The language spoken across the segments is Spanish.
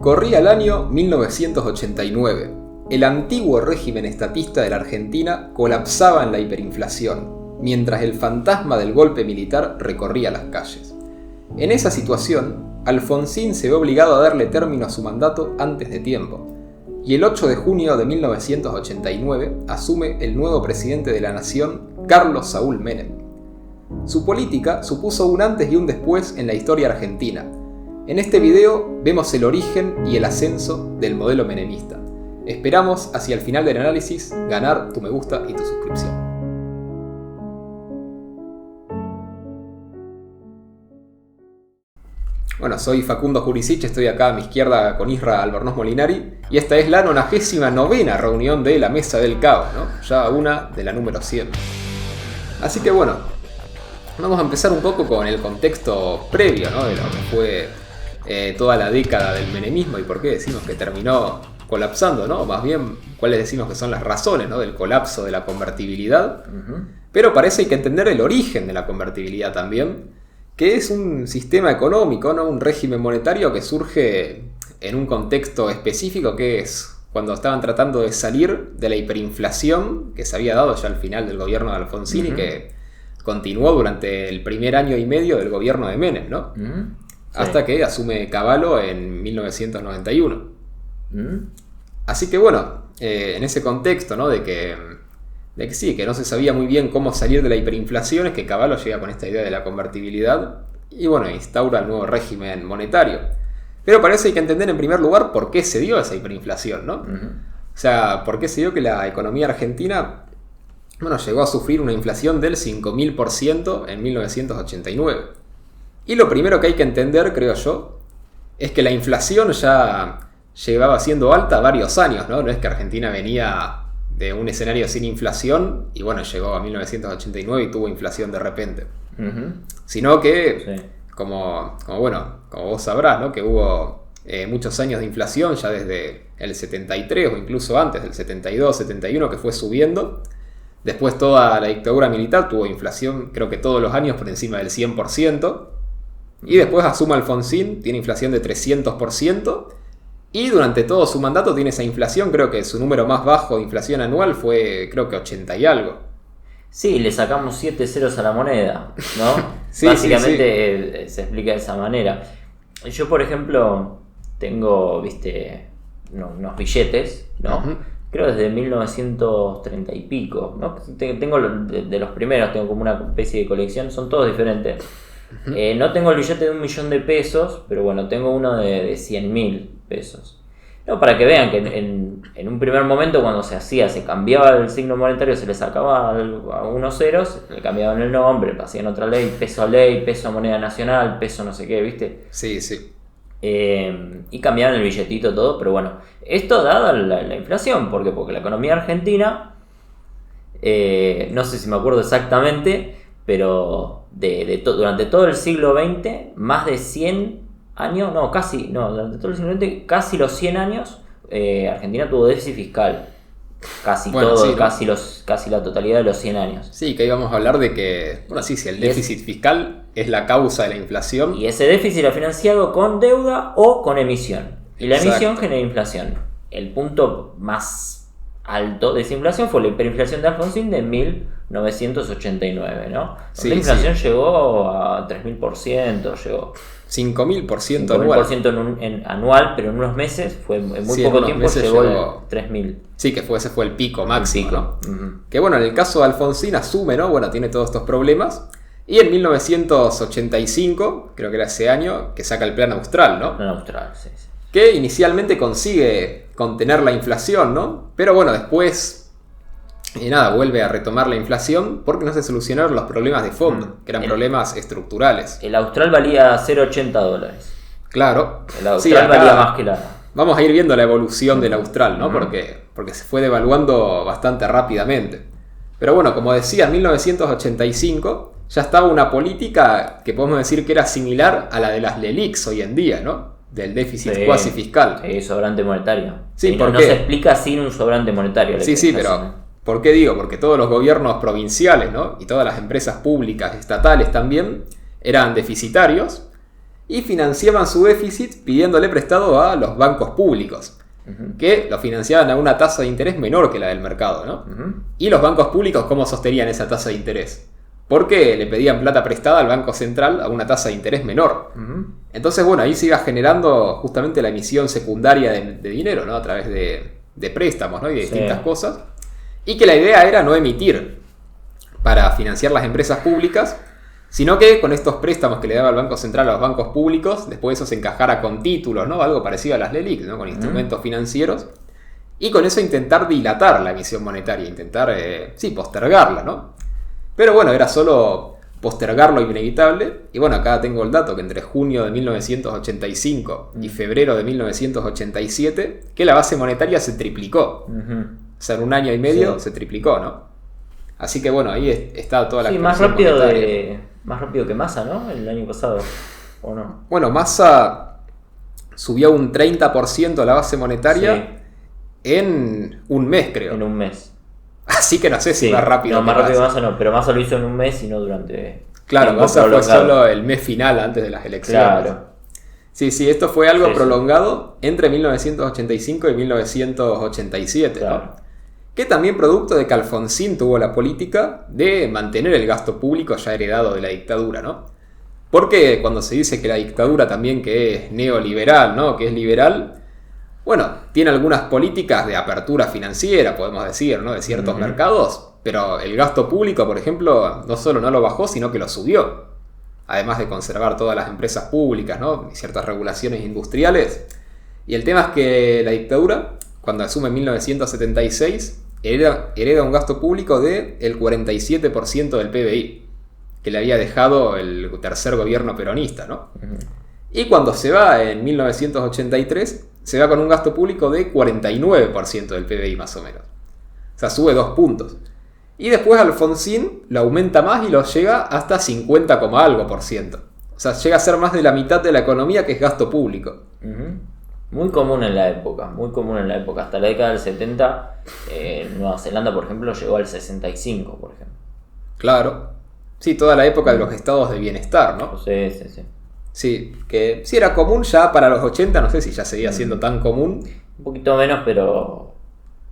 Corría el año 1989. El antiguo régimen estatista de la Argentina colapsaba en la hiperinflación, mientras el fantasma del golpe militar recorría las calles. En esa situación, Alfonsín se ve obligado a darle término a su mandato antes de tiempo, y el 8 de junio de 1989 asume el nuevo presidente de la nación, Carlos Saúl Menem. Su política supuso un antes y un después en la historia argentina. En este video vemos el origen y el ascenso del modelo menemista. Esperamos hacia el final del análisis ganar tu me gusta y tu suscripción. Bueno, soy Facundo Jurisic, estoy acá a mi izquierda con Isra Albornoz Molinari y esta es la 99ª reunión de la Mesa del Caos, ¿no? Ya una de la número 100. Así que bueno, vamos a empezar un poco con el contexto previo, ¿no? De lo que fue toda la década del menemismo y por qué decimos que terminó colapsando, ¿no? Más bien, cuáles decimos que son las razones, ¿no? Del colapso de la convertibilidad. Pero parece que hay que entender el origen de la convertibilidad también, que es un sistema económico, ¿no? Un régimen monetario que surge en un contexto específico, que es cuando estaban tratando de salir de la hiperinflación que se había dado ya al final del gobierno de Alfonsín y que continuó durante el primer año y medio del gobierno de Menem, ¿no? Hasta que asume Cavallo en 1991. Así que bueno, en ese contexto, ¿no? de que sí, que no se sabía muy bien cómo salir de la hiperinflación, es que Cavallo llega con esta idea de la convertibilidad y bueno, instaura el nuevo régimen monetario. Pero para eso hay que entender en primer lugar por qué se dio esa hiperinflación, ¿no? O sea, por qué se dio que la economía argentina, bueno, llegó a sufrir una inflación del 5000% en 1989. Y lo primero que hay que entender, creo yo, es que la inflación ya llevaba siendo alta varios años, ¿no? No es que Argentina venía de un escenario sin inflación y bueno, llegó a 1989 y tuvo inflación de repente. Sino que, como vos sabrás, ¿no? Que hubo muchos años de inflación ya desde el 73 o incluso antes del 72, 71, que fue subiendo. Después toda la dictadura militar tuvo inflación, creo que todos los años por encima del 100%. Y después asume Alfonsín, tiene inflación de 300%. Y durante todo su mandato tiene esa inflación, creo que su número más bajo de inflación anual fue, creo que 80 y algo. Sí, le sacamos 7 ceros a la moneda, ¿no? Sí, básicamente se explica de esa manera. Yo, por ejemplo, tengo, unos billetes, ¿no? Creo desde 1930 y pico, ¿no? Tengo de los primeros, tengo como una especie de colección, son todos diferentes. No tengo el billete de 1.000.000 de pesos, pero bueno, tengo uno de 100.000 pesos. No, para que vean que en un primer momento cuando se cambiaba el signo monetario, se le sacaba a unos ceros, le cambiaban el nombre, hacían otra ley, peso moneda nacional, peso no sé qué, ¿viste? Sí, sí. Y cambiaban el billetito todo, pero bueno, esto dada la inflación, ¿por qué? Porque la economía argentina, no sé si me acuerdo exactamente, pero durante todo el siglo XX, más de 100 años, durante todo el siglo XX, casi los 100 años, Argentina tuvo déficit fiscal. Casi la totalidad de los 100 años. Sí, que íbamos a hablar de que, si el déficit fiscal es la causa de la inflación. Y ese déficit era financiado con deuda o con emisión. Y la emisión genera inflación. El punto más alto de esa inflación fue la hiperinflación de Alfonsín de 1989, ¿no? La inflación llegó a 3.000%, llegó 5.000% anual. 5.000% anual, pero en unos meses, en muy poco tiempo llegó a 3.000. Sí, que ese fue el pico máximo, ¿no? Que bueno, en el caso de Alfonsín asume, ¿no? Bueno, tiene todos estos problemas. Y en 1985, creo que era ese año, que saca el Plan Austral, ¿no? Plan Austral, sí. Que inicialmente consigue contener la inflación, ¿no? Pero bueno, después vuelve a retomar la inflación porque no se solucionaron los problemas de fondo, que eran problemas estructurales. El Austral valía $0.80. Claro. El Austral valía más que la... Vamos a ir viendo la evolución del Austral, ¿no? Porque se fue devaluando bastante rápidamente. Pero bueno, como decía, en 1985 ya estaba una política que podemos decir que era similar a la de las LELIQs hoy en día, ¿no? Del déficit cuasi fiscal. Sí, sobrante monetario. Sí, no se explica sin un sobrante monetario. Sí, pero ¿por qué digo? Porque todos los gobiernos provinciales, ¿no? Y todas las empresas públicas, estatales también, eran deficitarios. y financiaban su déficit pidiéndole prestado a los bancos públicos, que lo financiaban a una tasa de interés menor que la del mercado, ¿no? Y los bancos públicos, ¿cómo sostenían esa tasa de interés? Porque le pedían plata prestada al Banco Central a una tasa de interés menor. Entonces, bueno, ahí se iba generando justamente la emisión secundaria de dinero, ¿no? A través de préstamos, ¿no? Y de distintas cosas. Y que la idea era no emitir para financiar las empresas públicas, sino que con estos préstamos que le daba el Banco Central a los bancos públicos, después eso se encajara con títulos, ¿no? Algo parecido a las LELIQ, ¿no? Con instrumentos financieros. Y con eso intentar dilatar la emisión monetaria, intentar, postergarla, ¿no? Pero bueno, era solo postergar lo inevitable. Y bueno, acá tengo el dato que entre junio de 1985 y febrero de 1987, que la base monetaria se triplicó. O sea, en un año y medio se triplicó, ¿no? Así que bueno, ahí está toda la expansión monetaria. Más rápido que Massa, ¿no? El año pasado, ¿o no? Bueno, Massa subió un 30% la base monetaria en un mes, creo. En un mes. Así que no sé si más rápido. No, más rápido que Massa no, pero Massa lo hizo en un mes y no durante... Claro, Massa fue solo el mes final antes de las elecciones. Claro. Sí, esto fue algo prolongado entre 1985 y 1987, claro. ¿No? Que también producto de que Alfonsín tuvo la política de mantener el gasto público ya heredado de la dictadura, ¿no? Porque cuando se dice que la dictadura también que es neoliberal, ¿no? Que es liberal, bueno, tiene algunas políticas de apertura financiera, podemos decir, ¿no? De ciertos mercados, pero el gasto público, por ejemplo, no solo no lo bajó, sino que lo subió. Además de conservar todas las empresas públicas, ¿no? Y ciertas regulaciones industriales. Y el tema es que la dictadura, cuando asume en 1976, hereda un gasto público del 47% del PBI, que le había dejado el tercer gobierno peronista, ¿no? Y cuando se va en 1983, se va con un gasto público de 49% del PBI más o menos. O sea, sube 2 puntos. Y después Alfonsín lo aumenta más y lo llega hasta 50, algo por ciento. O sea, llega a ser más de la mitad de la economía que es gasto público. Muy común en la época, Hasta la década del 70, Nueva Zelanda, por ejemplo, llegó al 65, por ejemplo. Claro. Sí, toda la época de los estados de bienestar, ¿no? Sí. Sí, que sí era común ya para los 80, no sé si ya seguía siendo tan común. Un poquito menos, pero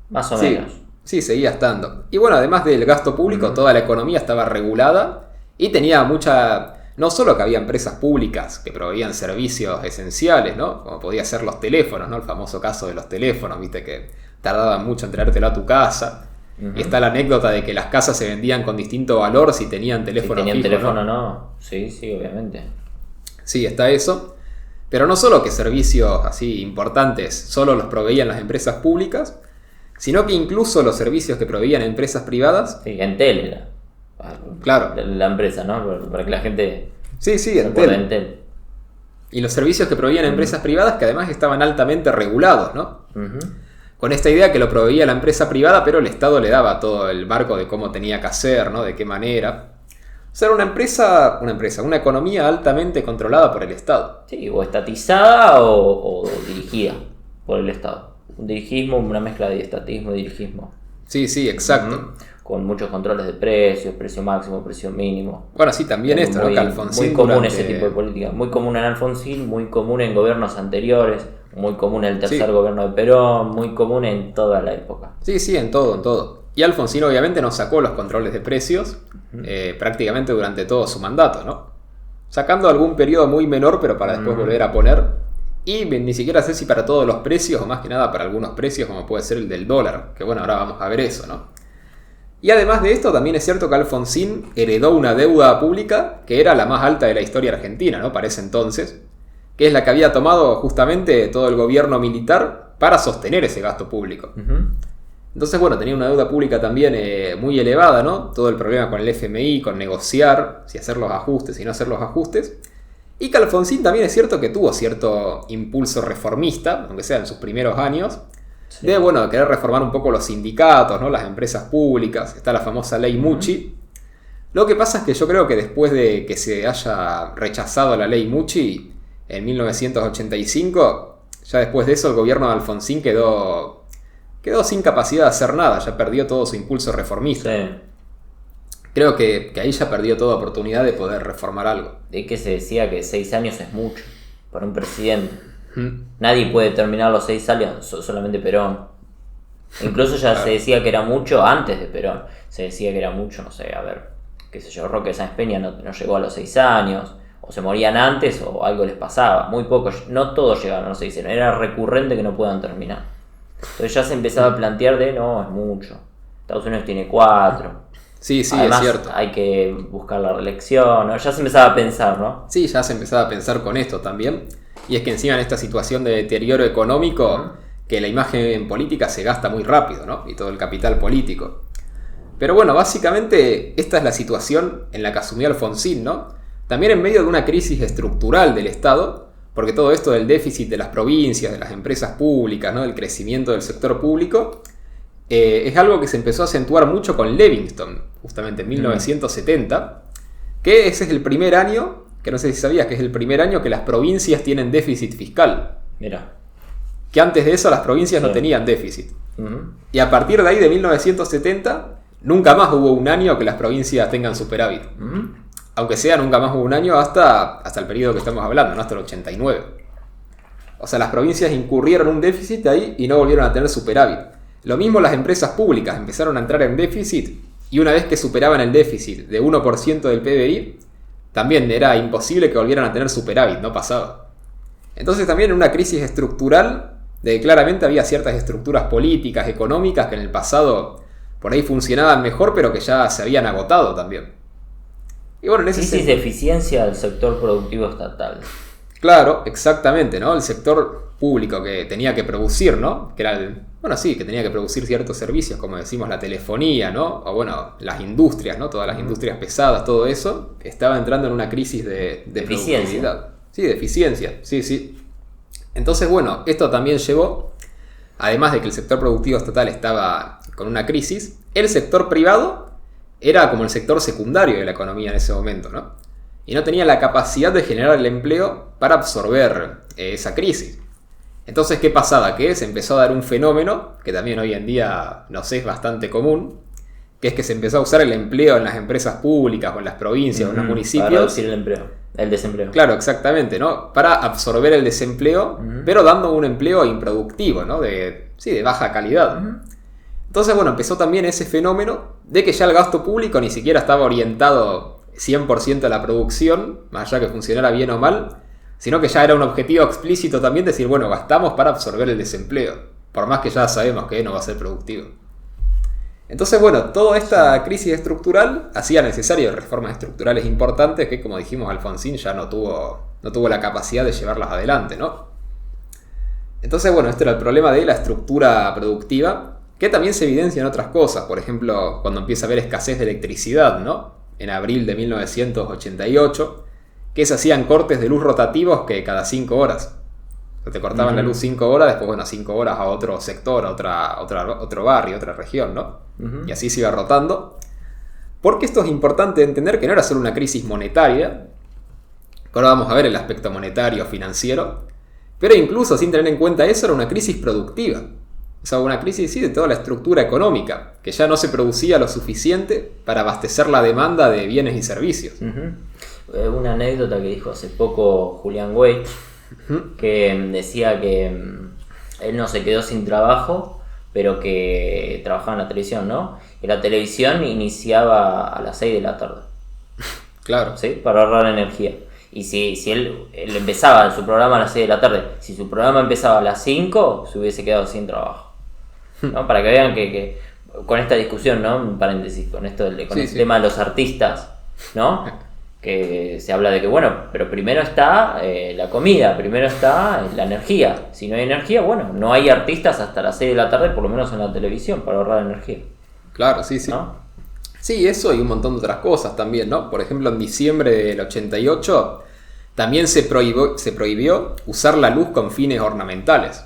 más o menos. Sí, seguía estando. Y bueno, además del gasto público, toda la economía estaba regulada y tenía mucha... No solo que había empresas públicas que proveían servicios esenciales, ¿no? Como podía ser los teléfonos, ¿no? El famoso caso de los teléfonos, viste, que tardaban mucho en traértelo a tu casa. Y está la anécdota de que las casas se vendían con distinto valor si tenían teléfono fijo. Si tenían teléfono, ¿no? Sí, obviamente. Sí, está eso. Pero no solo que servicios así importantes solo los proveían las empresas públicas, sino que incluso los servicios que proveían empresas privadas... Sí, Entel era. Claro. La empresa, ¿no? Para que la gente... Sí, Entel. Y los servicios que proveían empresas privadas que además estaban altamente regulados, ¿no? Con esta idea que lo proveía la empresa privada, pero el Estado le daba todo el marco de cómo tenía que hacer, ¿no? De qué manera. O sea, era una economía altamente controlada por el Estado. Sí, o estatizada o dirigida por el Estado. Un dirigismo, una mezcla de estatismo y dirigismo. Sí, exacto. Con muchos controles de precios, precio máximo, precio mínimo. Bueno, sí, también esto, ¿no? Que Alfonsín muy común ese tipo de política. Muy común en Alfonsín, muy común en gobiernos anteriores, muy común en el tercer gobierno de Perón, muy común en toda la época. Sí, en todo. Y Alfonsín obviamente no sacó los controles de precios prácticamente durante todo su mandato, ¿no? Sacando algún periodo muy menor, pero para después volver a poner. Y ni siquiera sé si para todos los precios, o más que nada para algunos precios, como puede ser el del dólar. Que bueno, ahora vamos a ver eso, ¿no? Y además de esto, también es cierto que Alfonsín heredó una deuda pública que era la más alta de la historia argentina, ¿no? Para ese entonces. Que es la que había tomado justamente todo el gobierno militar para sostener ese gasto público. Entonces, bueno, tenía una deuda pública también muy elevada, ¿no? Todo el problema con el FMI, con negociar, si hacer los ajustes, si no hacer los ajustes. Y que Alfonsín también es cierto que tuvo cierto impulso reformista, aunque sea en sus primeros años, de, bueno, querer reformar un poco los sindicatos, ¿no? Las empresas públicas. Está la famosa ley Mucci. Lo que pasa es que yo creo que después de que se haya rechazado la ley Mucci en 1985, ya después de eso el gobierno de Alfonsín quedó sin capacidad de hacer nada, ya perdió todo su impulso reformista. creo que ahí ya perdió toda oportunidad de poder reformar algo. Es que se decía que 6 años es mucho para un presidente. Ujú. Nadie puede terminar los 6 años, solamente Perón. Incluso ya se decía que era mucho antes de Perón. Se decía que era mucho, no sé, a ver, qué sé yo, Roque Sáenz Peña no llegó a los 6 años, o se morían antes o algo les pasaba. Muy pocos, no todos llegaron a los 6 años, era recurrente que no puedan terminar. Entonces ya se empezaba a plantear no, es mucho. Estados Unidos tiene 4. Sí, Además, es cierto. hay que buscar la reelección, ¿no? Ya se empezaba a pensar, ¿no? Sí, ya se empezaba a pensar con esto también. Y es que encima en esta situación de deterioro económico, que la imagen política se gasta muy rápido, ¿no? Y todo el capital político. Pero bueno, básicamente esta es la situación en la que asumió Alfonsín, ¿no? También en medio de una crisis estructural del Estado, porque todo esto del déficit de las provincias, de las empresas públicas, ¿no? Del crecimiento del sector público, es algo que se empezó a acentuar mucho con Livingston, justamente en 1970, que ese es el primer año, que no sé si sabías que es el primer año que las provincias tienen déficit fiscal. Mira. Que antes de eso las provincias no tenían déficit. Y a partir de ahí, de 1970, nunca más hubo un año que las provincias tengan superávit. Aunque sea, nunca más hubo un año hasta el periodo que estamos hablando, ¿no? Hasta el 89. O sea, las provincias incurrieron un déficit ahí y no volvieron a tener superávit. Lo mismo las empresas públicas empezaron a entrar en déficit y una vez que superaban el déficit de 1% del PBI, también era imposible que volvieran a tener superávit, no pasaba. Entonces también en una crisis estructural, de que claramente había ciertas estructuras políticas, económicas que en el pasado por ahí funcionaban mejor, pero que ya se habían agotado también. Y bueno, en ese crisis de eficiencia del sector productivo estatal. Claro, exactamente, ¿no? El sector público que tenía que producir, ¿no? Que era que tenía que producir ciertos servicios, como decimos, la telefonía, ¿no? O bueno, las industrias, ¿no? Todas las industrias pesadas, todo eso, estaba entrando en una crisis de productividad. Sí, de eficiencia, sí. Entonces, bueno, esto también llevó, además de que el sector productivo estatal estaba con una crisis, el sector privado era como el sector secundario de la economía en ese momento, ¿no? Y no tenía la capacidad de generar el empleo para absorber esa crisis. Entonces, ¿qué pasaba? Que se empezó a dar un fenómeno, que también hoy en día nos es bastante común, que es que se empezó a usar el empleo en las empresas públicas o en las provincias o en los municipios. Para reducir el desempleo. Claro, exactamente, ¿no? Para absorber el desempleo, pero dando un empleo improductivo, ¿no? De baja calidad. Entonces, bueno, empezó también ese fenómeno de que ya el gasto público ni siquiera estaba orientado 100% a la producción, más allá que funcionara bien o mal, sino que ya era un objetivo explícito también decir, bueno, gastamos para absorber el desempleo, por más que ya sabemos que no va a ser productivo. Entonces, bueno, toda esta crisis estructural hacía necesario reformas estructurales importantes que, como dijimos, Alfonsín ya no tuvo la capacidad de llevarlas adelante, ¿no? Entonces, bueno, este era el problema de la estructura productiva, que también se evidencia en otras cosas. Por ejemplo, cuando empieza a haber escasez de electricidad, ¿no? En abril de 1988, que se hacían cortes de luz rotativos que cada 5 horas. O sea, te cortaban la luz 5 horas, después, bueno, 5 horas a otro sector, a otro barrio, otra región, ¿no? Y así se iba rotando. Porque esto es importante entender que no era solo una crisis monetaria, que ahora vamos a ver el aspecto monetario, financiero, pero incluso sin tener en cuenta eso, era una crisis productiva. O sea, una crisis de toda la estructura económica, que ya no se producía lo suficiente para abastecer la demanda de bienes y servicios. Una anécdota que dijo hace poco Julián Weich, que decía que él no se quedó sin trabajo, pero que trabajaba en la televisión, ¿no? Y la televisión iniciaba a las 6 de la tarde. Claro. ¿Sí? Para ahorrar energía. Y si él empezaba su programa a las 6 de la tarde, si su programa empezaba a las 5, se hubiese quedado sin trabajo, ¿no? Para que vean que con esta discusión, ¿no? Un paréntesis, con esto el tema de los artistas, ¿no? Que se habla de que, bueno, pero primero está la comida, primero está la energía. Si no hay energía, bueno, no hay artistas hasta las 6 de la tarde, por lo menos en la televisión, para ahorrar energía. Claro, sí. ¿No? Sí, eso y un montón de otras cosas también, ¿no? Por ejemplo, en diciembre del 88 también se prohibió usar la luz con fines ornamentales.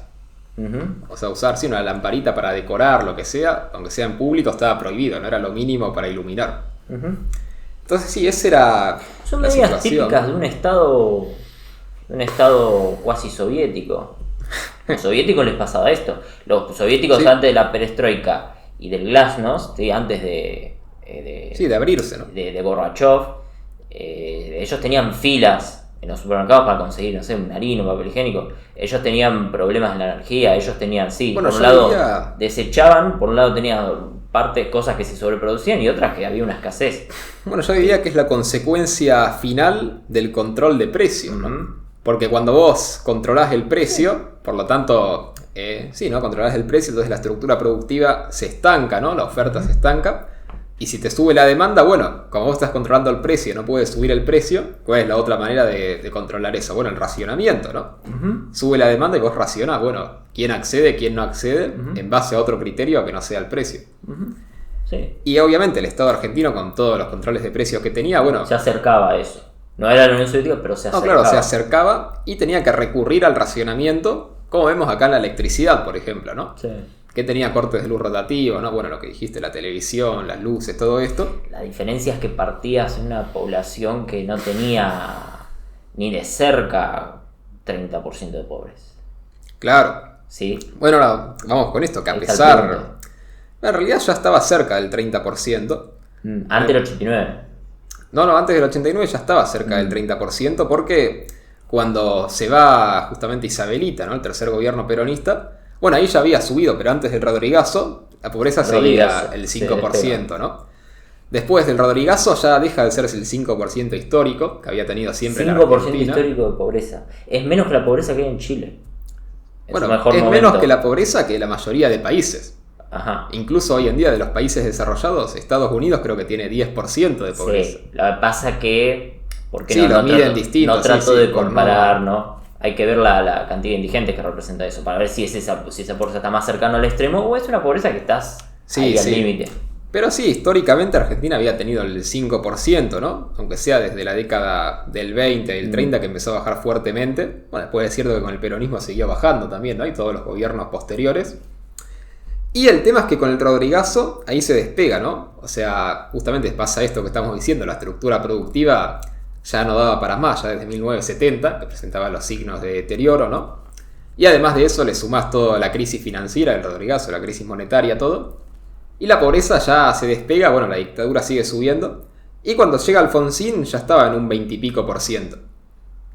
O sea, usar una lamparita para decorar, lo que sea, aunque sea en público, estaba prohibido, no era lo mínimo para iluminar. Entonces sí, esa era son la medidas situación típicas de un estado cuasi soviético. A los soviéticos les pasaba esto. Los soviéticos antes de la perestroika y del glasnost, ¿sí? Antes de Sí, de abrirse, ¿no? de Gorbachev. Ellos tenían filas en los supermercados para conseguir, no sé, un harina, un papel higiénico. Ellos tenían problemas en la energía, ellos tenían, sí, Bueno, por un yo lado diría- desechaban, por un lado tenían cosas que se sobreproducían y otras que había una escasez. Bueno, yo diría que es la consecuencia final del control de precios, ¿no? Ujú. Porque cuando vos controlás el precio, por lo tanto, sí, ¿no? Controlás el precio, entonces la estructura productiva se estanca, ¿no? La oferta se estanca. Y si te sube la demanda, bueno, como vos estás controlando el precio, no puedes subir el precio, ¿cuál es la otra manera de controlar eso? Bueno, el racionamiento, ¿no? Ujú. Sube la demanda y vos racionás, bueno, quién accede, quién no accede, Ujú. en base a otro criterio que no sea el precio. Ujú. Sí. Y obviamente el Estado argentino, con todos los controles de precios que tenía, bueno, Se acercaba a eso. No era la Unión Soviética, pero se no, acercaba. claro, se acercaba y tenía que recurrir al racionamiento, como vemos acá en la electricidad, por ejemplo, ¿no? Sí. Que tenía cortes de luz rotativos, ¿no? Bueno, lo que dijiste, la televisión, las luces, todo esto. La diferencia es que partías en una población que no tenía ni de cerca 30% de pobres. Claro. ¿Sí? Bueno, ahora vamos con esto, que a Ahí está el pesar... punto. En realidad ya estaba cerca del 30%. Antes del 89. No, antes del 89 ya estaba cerca del 30%, porque cuando se va justamente Isabelita, ¿no? El tercer gobierno peronista, bueno, ahí ya había subido, pero antes del Rodrigazo, la pobreza Rodrigazo, seguía el sí, 5%, ¿no? Después del Rodrigazo ya deja de ser el 5% histórico que había tenido siempre la 5% Argentina. histórico de pobreza. Es menos que la pobreza que hay en Chile. En Bueno, su mejor es momento. menos que la pobreza que la mayoría de países. Ajá. Incluso hoy en día de los países desarrollados, Estados Unidos creo que tiene 10% de pobreza. Sí, lo que pasa que... Porque Sí, lo miden distinto, no trato sí, de por comparar, no- ¿no? Hay que ver la cantidad de indigentes que representa eso, para ver si esa pobreza está más cercana al extremo o es una pobreza que estás Sí, ahí al sí. límite. Pero sí, históricamente Argentina había tenido el 5%, ¿no? Aunque sea desde la década del 20, del 30 que empezó a bajar fuertemente. Bueno, después es cierto que con el peronismo siguió bajando también, ¿no? Y todos los gobiernos posteriores. Y el tema es que con el Rodrigazo ahí se despega, ¿no? O sea, justamente pasa esto que estamos diciendo, la estructura productiva ya no daba para más, ya desde 1970, que presentaba los signos de deterioro, ¿no? Y además de eso le sumás toda la crisis financiera del Rodrigazo, la crisis monetaria, todo. Y la pobreza ya se despega, bueno, la dictadura sigue subiendo. Y cuando llega Alfonsín ya estaba en un 20 y pico %.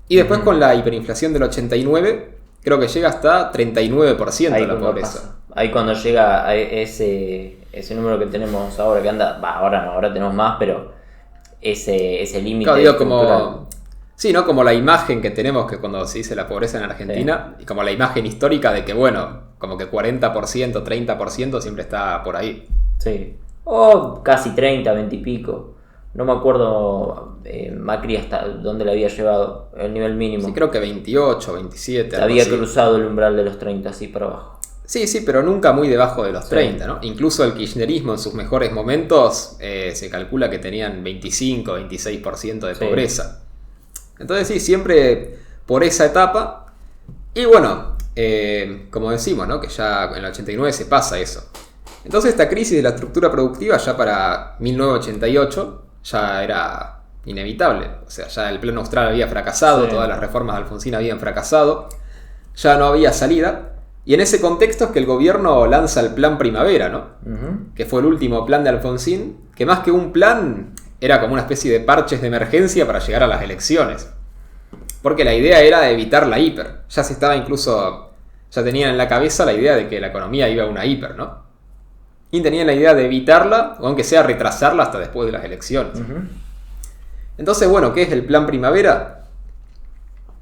Y después con la hiperinflación del 89, creo que llega hasta 39% Ahí la cuando pobreza. pasa. Ahí cuando llega a ese número que tenemos ahora, que anda, ahora no, ahora tenemos más, pero ese límite Claro, digo, estructural. como... Sí, ¿no? Como la imagen que tenemos que cuando se dice la pobreza en Argentina, y como la imagen histórica de que, bueno, como que 40%, 30% siempre está por ahí. Sí. O casi 30, 20 y pico. No me acuerdo Macri hasta dónde le había llevado el nivel mínimo. Sí, creo que 28, 27. algo Había así. cruzado el umbral de los 30, así para abajo. Sí, sí, pero nunca muy debajo de los Sí. 30, ¿no? Incluso el kirchnerismo en sus mejores momentos se calcula que tenían 25, 26% de Sí. pobreza. Entonces sí, siempre por esa etapa. Y bueno, como decimos, ¿no? Que ya en el 89 se pasa eso. Entonces esta crisis de la estructura productiva ya para 1988 ya era inevitable. O sea, ya el plan austral había fracasado, Sí. todas las reformas de Alfonsín habían fracasado, ya no había salida. Y en ese contexto es que el gobierno lanza el Plan Primavera, ¿no? Ujú. Que fue el último plan de Alfonsín, que más que un plan era como una especie de parches de emergencia para llegar a las elecciones. Porque la idea era evitar la hiper. Ya se estaba incluso, ya tenían en la cabeza la idea de que la economía iba a una hiper, ¿no? Y tenían la idea de evitarla, o aunque sea retrasarla hasta después de las elecciones. Ujú. Entonces, bueno, ¿qué es el Plan Primavera?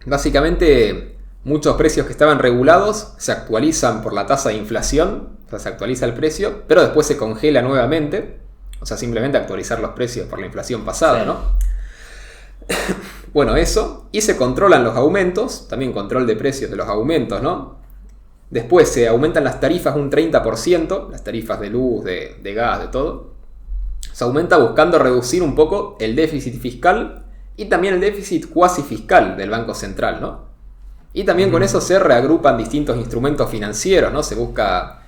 Básicamente, muchos precios que estaban regulados se actualizan por la tasa de inflación, o sea, se actualiza el precio, pero después se congela nuevamente, o sea, simplemente actualizar los precios por la inflación pasada, Sí. ¿no? Bueno, eso, y se controlan los aumentos, también control de precios de los aumentos, ¿no? Después se aumentan las tarifas un 30%, las tarifas de luz, de gas, de todo. Se aumenta buscando reducir un poco el déficit fiscal y también el déficit cuasi fiscal del Banco Central, ¿no? Y también con eso se reagrupan distintos instrumentos financieros, ¿no? Se busca,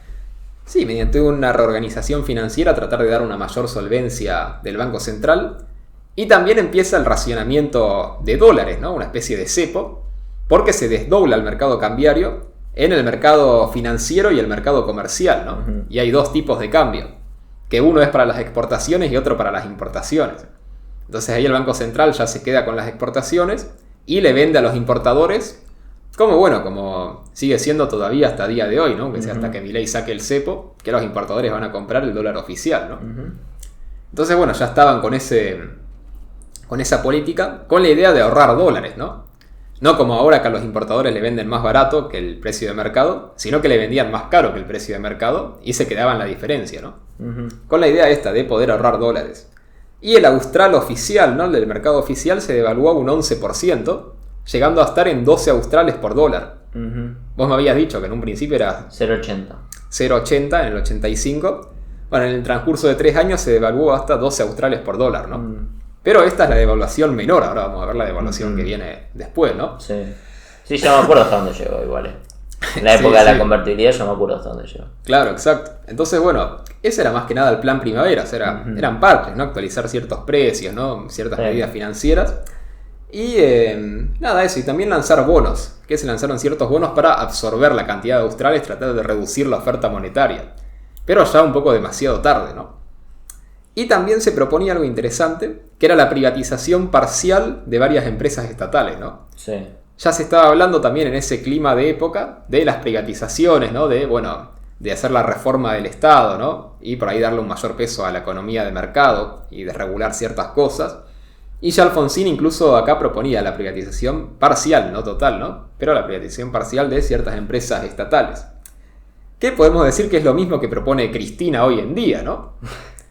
sí, mediante una reorganización financiera tratar de dar una mayor solvencia del Banco Central. Y también empieza el racionamiento de dólares, ¿no? Una especie de cepo, porque se desdobla el mercado cambiario en el mercado financiero y el mercado comercial, ¿no? Ujú. Y hay dos tipos de cambio, que uno es para las exportaciones y otro para las importaciones. Entonces ahí el Banco Central ya se queda con las exportaciones y le vende a los importadores como sigue siendo todavía hasta día de hoy, ¿no? Que sea hasta que Milei saque el cepo, que los importadores van a comprar el dólar oficial, ¿no? Entonces, bueno, ya estaban con esa política, con la idea de ahorrar dólares, ¿no? No como ahora que a los importadores le venden más barato que el precio de mercado, sino que le vendían más caro que el precio de mercado y se quedaban la diferencia, ¿no? Con la idea esta de poder ahorrar dólares. Y el austral oficial, ¿no? El del mercado oficial se devaluó un 11%, llegando a estar en 12 australes por dólar. Vos me habías dicho que en un principio era 0,80 en el 85. Bueno, en el transcurso de 3 años se devaluó hasta 12 australes por dólar, ¿no? Pero esta es la devaluación menor, ahora vamos a ver la devaluación que viene después, ¿no? Sí, ya me acuerdo hasta dónde llegó igual. En la época de la convertibilidad yo me acuerdo hasta dónde llegó. Claro, exacto. Entonces, bueno, ese era más que nada el plan primavera, eran partes, ¿no? Actualizar ciertos precios, ¿no? Ciertas medidas financieras. Y nada, eso, y también lanzar bonos, que se lanzaron ciertos bonos para absorber la cantidad de australes, tratar de reducir la oferta monetaria. Pero ya un poco demasiado tarde, ¿no? Y también se proponía algo interesante, que era la privatización parcial de varias empresas estatales, ¿no? Sí. Ya se estaba hablando también en ese clima de época de las privatizaciones, ¿no? De hacer la reforma del Estado, ¿no? Y por ahí darle un mayor peso a la economía de mercado y de regular ciertas cosas. Y ya Alfonsín incluso acá proponía la privatización parcial, no total, ¿no? Pero la privatización parcial de ciertas empresas estatales. Que podemos decir que es lo mismo que propone Cristina hoy en día, ¿no?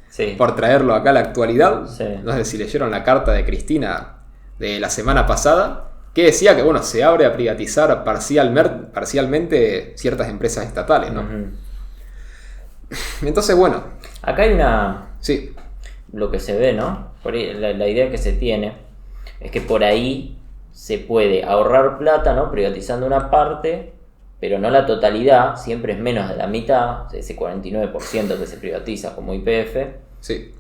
Sí. Por traerlo acá a la actualidad. Sí. No sé si leyeron la carta de Cristina de la semana pasada, que decía que, bueno, se abre a privatizar parcialmente ciertas empresas estatales, ¿no? Entonces, bueno. Acá hay una... Sí. Lo que se ve, ¿no? Por ahí, la idea que se tiene es que por ahí se puede ahorrar plata, ¿no? Privatizando una parte, pero no la totalidad, siempre es menos de la mitad, ese 49% que se privatiza como YPF. Sí.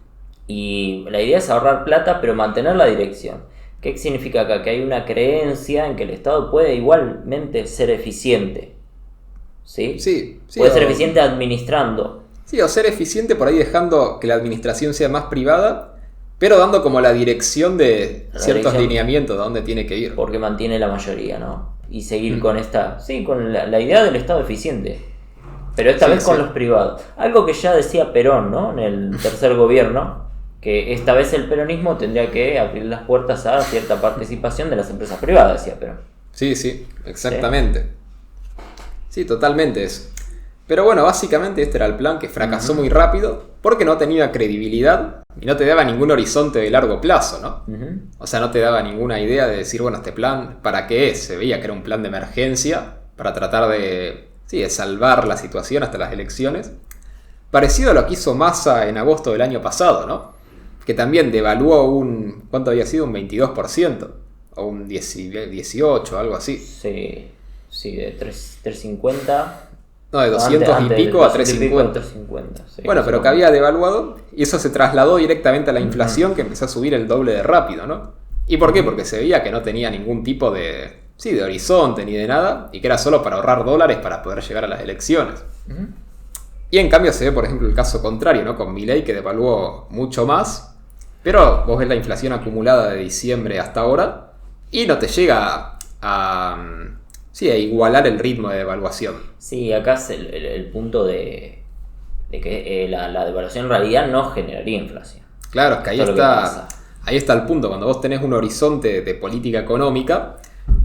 Y la idea es ahorrar plata, pero mantener la dirección. ¿Qué significa acá? Que hay una creencia en que el Estado puede igualmente ser eficiente. ¿Sí? Sí. Puede ser eficiente administrando. Sí, o ser eficiente por ahí dejando que la administración sea más privada, pero dando como la dirección de ciertos lineamientos de dónde tiene que ir. Porque mantiene la mayoría, ¿no? Y seguir con esta... Sí, con la idea del Estado eficiente. Pero esta vez con los privados. Algo que ya decía Perón, ¿no? En el tercer gobierno, que esta vez el peronismo tendría que abrir las puertas a cierta participación de las empresas privadas, decía Perón. Sí, exactamente. Sí, totalmente eso. Pero bueno, básicamente este era el plan que fracasó muy rápido porque no tenía credibilidad y no te daba ningún horizonte de largo plazo, ¿no? O sea, no te daba ninguna idea de decir, bueno, este plan, ¿para qué es? Se veía que era un plan de emergencia para tratar de salvar la situación hasta las elecciones. Parecido a lo que hizo Massa en agosto del año pasado, ¿no? Que también devaluó ¿cuánto había sido? Un 22%. O un 18, algo así. Sí, de 350... No, de 200 y pico a 350. Sí, bueno, pero que había devaluado y eso se trasladó directamente a la inflación que empezó a subir el doble de rápido, ¿no? ¿Y por qué? Porque se veía que no tenía ningún tipo de horizonte ni de nada y que era solo para ahorrar dólares para poder llegar a las elecciones. Y en cambio se ve, por ejemplo, el caso contrario, ¿no? Con Milei, que devaluó mucho más, pero vos ves la inflación acumulada de diciembre hasta ahora y no te llega a igualar el ritmo de devaluación. Sí, acá es el punto de que la devaluación en realidad no generaría inflación. Claro, es que ahí está el punto. Cuando vos tenés un horizonte de política económica,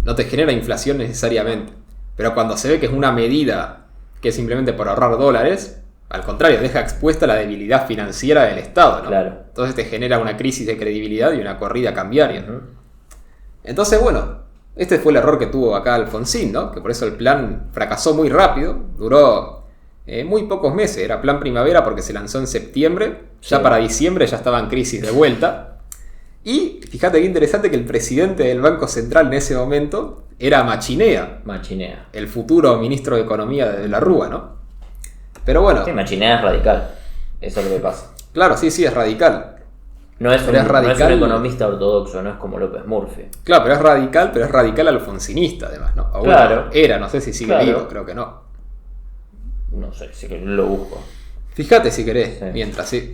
no te genera inflación necesariamente. Pero cuando se ve que es una medida que es simplemente por ahorrar dólares, al contrario, deja expuesta la debilidad financiera del Estado, ¿no? Claro. Entonces te genera una crisis de credibilidad y una corrida cambiaria. Entonces, bueno, este fue el error que tuvo acá Alfonsín, ¿no? Que por eso el plan fracasó muy rápido, duró muy pocos meses. Era plan primavera porque se lanzó en septiembre, ya para diciembre ya estaba en crisis de vuelta. Y fíjate qué interesante que el presidente del Banco Central en ese momento era Machinea. El futuro ministro de Economía de la Rúa, ¿no? Pero bueno. Sí, Machinea es radical, eso es lo que pasa. Claro, sí, es radical. No es un economista ortodoxo, no es como López Murphy. Claro, pero es radical alfonsinista además, ¿no? Claro. Era, no sé si sigue vivo, creo que no. No sé, sí que lo busco. Fíjate si querés, Sí. mientras, sí.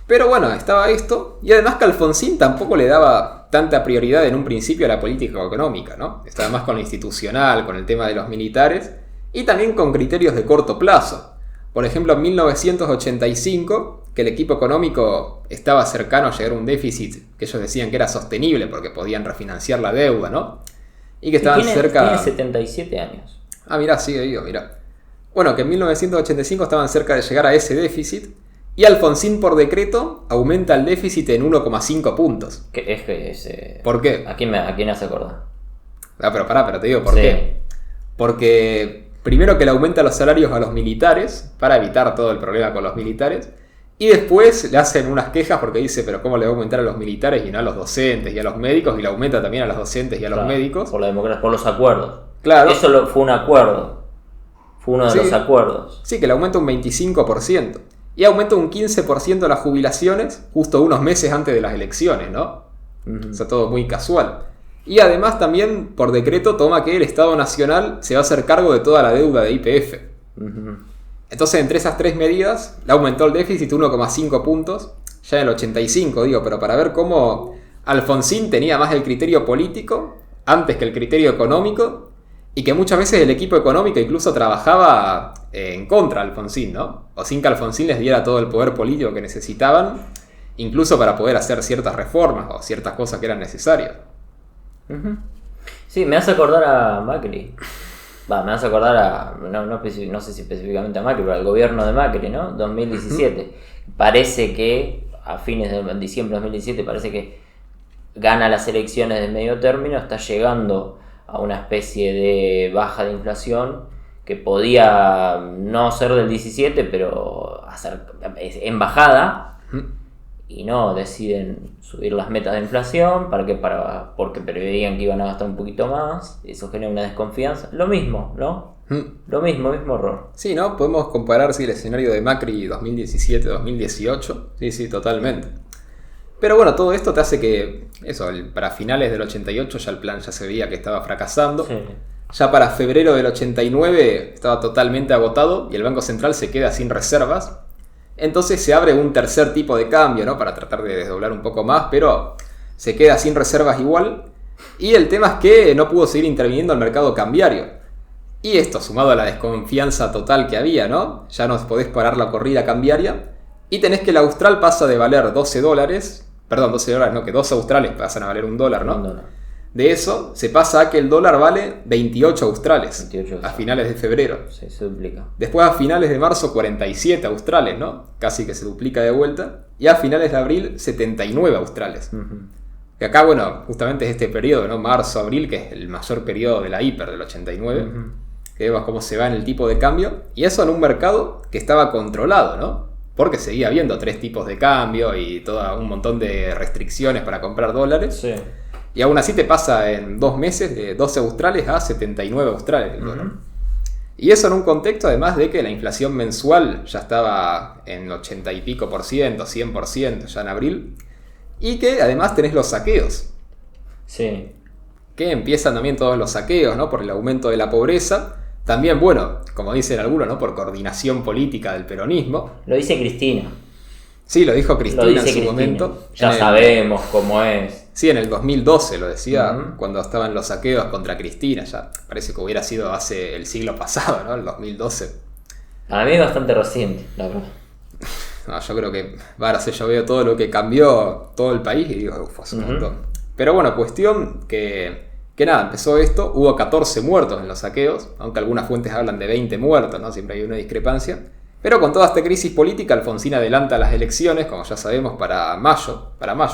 Pero bueno, estaba esto, y además que Alfonsín tampoco le daba tanta prioridad en un principio a la política económica, ¿no? Estaba más con lo institucional, con el tema de los militares, y también con criterios de corto plazo. Por ejemplo, en 1985, que el equipo económico estaba cercano a llegar a un déficit que ellos decían que era sostenible porque podían refinanciar la deuda, ¿no? Y que estaban cerca... Tiene 77 años. Ah, mirá, sigue vivo, mirá. Bueno, que en 1985 estaban cerca de llegar a ese déficit, y Alfonsín por decreto aumenta el déficit en 1,5 puntos. ¿Por qué? ¿A quién hace acordar? Ah, pero pará, pero te digo por Sí. qué. Porque primero que le aumenta los salarios a los militares, para evitar todo el problema con los militares, y después le hacen unas quejas porque dice, pero ¿cómo le va a aumentar a los militares y no a los docentes y a los médicos? Y le aumenta también a los docentes y a los médicos. Por la democracia, por los acuerdos. Claro. Eso fue un acuerdo. Fue uno de los acuerdos. Sí, que le aumenta un 25%. Y aumenta un 15% las jubilaciones justo unos meses antes de las elecciones, ¿no? O sea, todo muy casual. Y además también por decreto toma que el Estado Nacional se va a hacer cargo de toda la deuda de YPF. Entonces entre esas tres medidas le aumentó el déficit 1,5 puntos, ya en el 85, digo, pero para ver cómo Alfonsín tenía más el criterio político antes que el criterio económico, y que muchas veces el equipo económico incluso trabajaba en contra de Alfonsín, ¿no? O sin que Alfonsín les diera todo el poder político que necesitaban, incluso para poder hacer ciertas reformas o ciertas cosas que eran necesarias. Sí, me hace acordar a Macri. Me hace acordar a... No sé si específicamente a Macri, pero al gobierno de Macri, ¿no? 2017. Parece que a fines de diciembre de 2017 parece que gana las elecciones de medio término, está llegando a una especie de baja de inflación que podía no ser del 17, pero hacer en bajada, y no, deciden subir las metas de inflación porque preveían que iban a gastar un poquito más, eso genera una desconfianza, lo mismo, ¿no? Lo mismo error. Sí, ¿no? Podemos comparar el escenario de Macri 2017-2018, sí, totalmente. Pero bueno, todo esto te hace que, para finales del 88 ya el plan ya se veía que estaba fracasando. Sí. Ya para febrero del 89 estaba totalmente agotado y el Banco Central se queda sin reservas. Entonces se abre un tercer tipo de cambio, ¿no? Para tratar de desdoblar un poco más, pero se queda sin reservas igual. Y el tema es que no pudo seguir interviniendo al mercado cambiario. Y esto, sumado a la desconfianza total que había, ¿no? Ya no podés parar la corrida cambiaria. Y tenés que el austral pasa de valer 12 dólares. Perdón, 12 dólares, no, que 2 australes pasan a valer $1, ¿no? $1. De eso se pasa a que el dólar vale 28 australes 28 a finales de febrero. Sí, se duplica. Después a finales de marzo 47 australes, ¿no? Casi que se duplica de vuelta. Y a finales de abril 79 australes. Que acá, bueno, justamente es este periodo, ¿no? Marzo-abril, que es el mayor periodo de la hiper del 89. Que vemos cómo se va en el tipo de cambio. Y eso en un mercado que estaba controlado, ¿no? Porque seguía habiendo 3 tipos de cambio y todo un montón de restricciones para comprar dólares. Sí. Y aún así te pasa en 2 meses de 12 australes a 79 australes el dólar. Y eso en un contexto además de que la inflación mensual ya estaba en 80 y pico por ciento, 100% ya en abril. Y que además tenés los saqueos. Sí. Que empiezan también todos los saqueos, ¿no? Por el aumento de la pobreza. También, bueno, como dicen algunos, ¿no? Por coordinación política del peronismo. Lo dice Cristina. Sí, lo dijo Cristina en su Cristina. momento. Ya sabemos cómo es. Sí, en el 2012 lo decía, cuando estaban los saqueos contra Cristina. Ya parece que hubiera sido hace el siglo pasado, ¿no? El 2012. Para mí es bastante reciente, la verdad. No, yo creo que, yo veo todo lo que cambió todo el país y digo, hace un montón. Pero bueno, cuestión que nada, empezó esto, hubo 14 muertos en los saqueos, aunque algunas fuentes hablan de 20 muertos, ¿no? Siempre hay una discrepancia. Pero con toda esta crisis política, Alfonsín adelanta las elecciones, como ya sabemos, para mayo,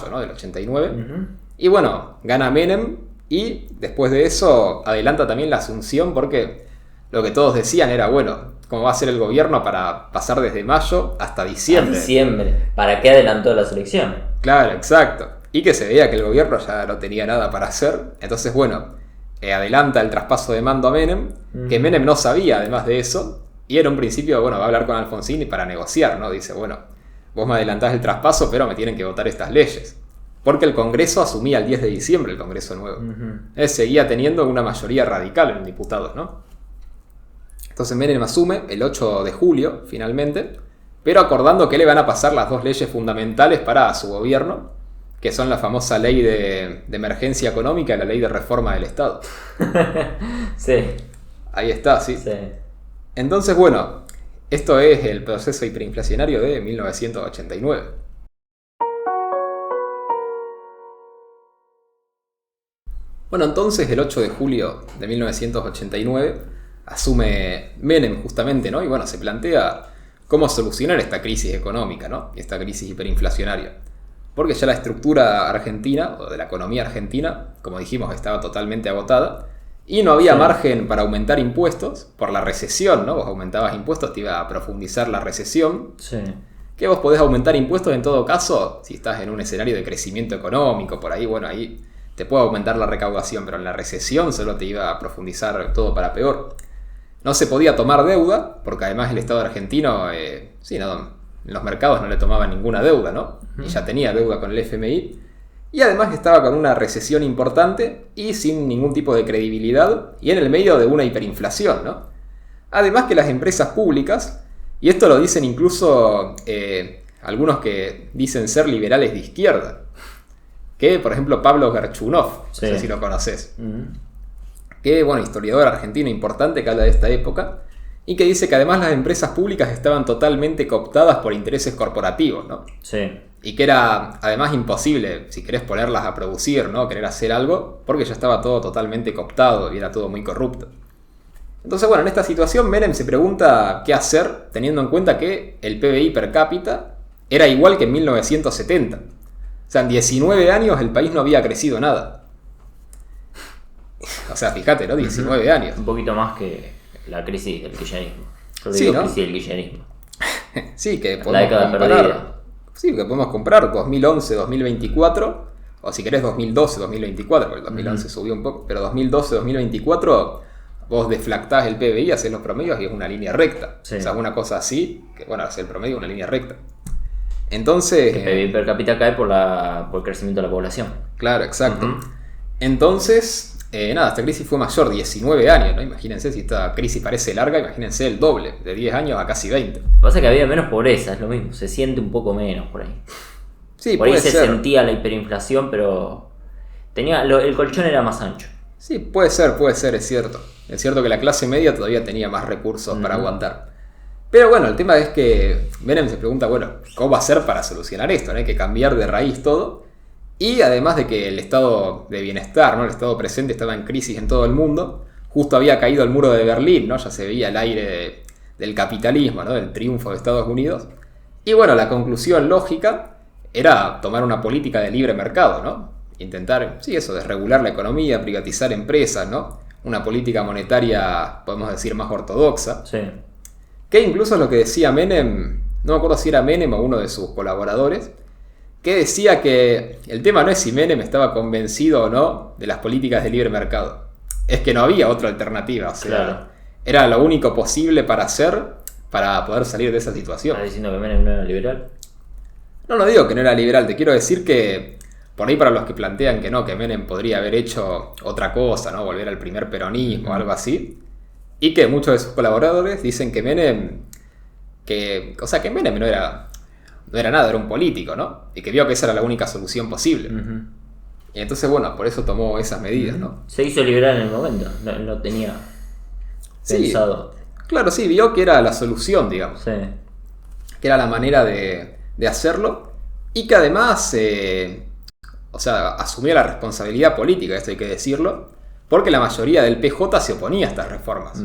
¿no? Del 89. Y bueno, gana Menem y después de eso adelanta también la asunción, porque lo que todos decían era, bueno, ¿cómo va a ser el gobierno para pasar desde mayo hasta diciembre? ¿Para qué adelantó las elecciones? Claro, exacto. Y que se veía que el gobierno ya no tenía nada para hacer. Entonces, bueno, adelanta el traspaso de mando a Menem, que Menem no sabía además de eso. Y en un principio, bueno, va a hablar con Alfonsín y para negociar, ¿no? Dice, bueno, vos me adelantás el traspaso, pero me tienen que votar estas leyes. Porque el Congreso asumía el 10 de diciembre, el Congreso nuevo. Él seguía teniendo una mayoría radical en diputados, ¿no? Entonces Menem asume el 8 de julio, finalmente. pero acordando que le van a pasar las dos leyes fundamentales para su gobierno, que son la famosa ley de emergencia económica y la ley de reforma del Estado. Sí. Ahí está, sí. Sí. Entonces, bueno, esto es el proceso hiperinflacionario de 1989. Bueno, entonces el 8 de julio de 1989 asume Menem justamente, ¿no? Y bueno, se plantea cómo solucionar esta crisis económica, ¿no? Y esta crisis hiperinflacionaria. Porque ya la estructura argentina, o de la economía argentina, como dijimos, estaba totalmente agotada. Y no había margen para aumentar impuestos por la recesión, ¿no? Vos aumentabas impuestos, te iba a profundizar la recesión. Sí. Que vos podés aumentar impuestos en todo caso si estás en un escenario de crecimiento económico, por ahí, bueno, ahí te puede aumentar la recaudación, pero en la recesión solo te iba a profundizar todo para peor. No se podía tomar deuda, porque además el Estado argentino, en los mercados no le tomaban ninguna deuda, ¿no? Y ya tenía deuda con el FMI. Y además estaba con una recesión importante y sin ningún tipo de credibilidad y en el medio de una hiperinflación, ¿no? Además que las empresas públicas, y esto lo dicen incluso algunos que dicen ser liberales de izquierda, que por ejemplo Pablo Gerchunov, no sé si lo conoces, que bueno, historiador argentino importante que habla de esta época, y que dice que además las empresas públicas estaban totalmente cooptadas por intereses corporativos, ¿no? Sí. Y que era además imposible, si querés ponerlas a producir, ¿no? Querer hacer algo, porque ya estaba todo totalmente cooptado y era todo muy corrupto. Entonces, bueno, en esta situación Menem se pregunta qué hacer, teniendo en cuenta que el PBI per cápita era igual que en 1970. O sea, en 19 años el país no había crecido nada. O sea, fíjate, ¿no? 19 años. Un poquito más que la crisis del kirchnerismo. Yo Sí, digo ¿no? crisis del kirchnerismo. Sí, que La podemos década comparar. perdida. Sí, que podemos comprar 2011-2024, o si querés 2012-2024, porque el 2011 subió un poco, pero 2012-2024 vos deflactás el PBI, haces los promedios y es una línea recta. Sí. O sea, una cosa así, que bueno, hacer el promedio es una línea recta. Entonces... El PBI per cápita cae por el crecimiento de la población. Claro, exacto. Entonces, esta crisis fue mayor, 19 años, ¿no? Imagínense, si esta crisis parece larga, imagínense el doble, de 10 años a casi 20. Lo que pasa es que había menos pobreza, es lo mismo, se siente un poco menos por ahí. Sí, por ahí puede se ser. sentía la hiperinflación, pero el colchón era más ancho. Sí, puede ser, es cierto. Es cierto que la clase media todavía tenía más recursos para aguantar. Pero bueno, el tema es que Menem se pregunta, bueno, ¿cómo hacer para solucionar esto? ¿No? Hay que cambiar de raíz todo. Y además de que el estado de bienestar, ¿no? El estado presente estaba en crisis en todo el mundo. Justo había caído el muro de Berlín, ¿no? Ya se veía el aire del capitalismo, ¿no? Del triunfo de Estados Unidos. Y bueno, la conclusión lógica era tomar una política de libre mercado, ¿no? Intentar, sí, eso, desregular la economía, privatizar empresas, ¿no? Una política monetaria, podemos decir, más ortodoxa. Sí. Que incluso es lo que decía Menem, no me acuerdo si era Menem o uno de sus colaboradores, que decía que el tema no es si Menem estaba convencido o no de las políticas de libre mercado. Es que no había otra alternativa, o sea, Claro. era lo único posible para hacer para poder salir de esa situación. ¿Estás diciendo que Menem no era liberal? No digo que no era liberal, te quiero decir que por ahí para los que plantean que no, que Menem podría haber hecho otra cosa, ¿no? Volver al primer peronismo o algo así, y que muchos de sus colaboradores dicen que Menem, que Menem no era nada, era un político, ¿no? Y que vio que esa era la única solución posible. Y entonces, bueno, por eso tomó esas medidas, ¿no? Se hizo liberal en el momento, no tenía Sí. pensado. Claro, sí, vio que era la solución, digamos. Sí. Que era la manera de hacerlo. Y que además, asumía la responsabilidad política, esto hay que decirlo, porque la mayoría del PJ se oponía a estas reformas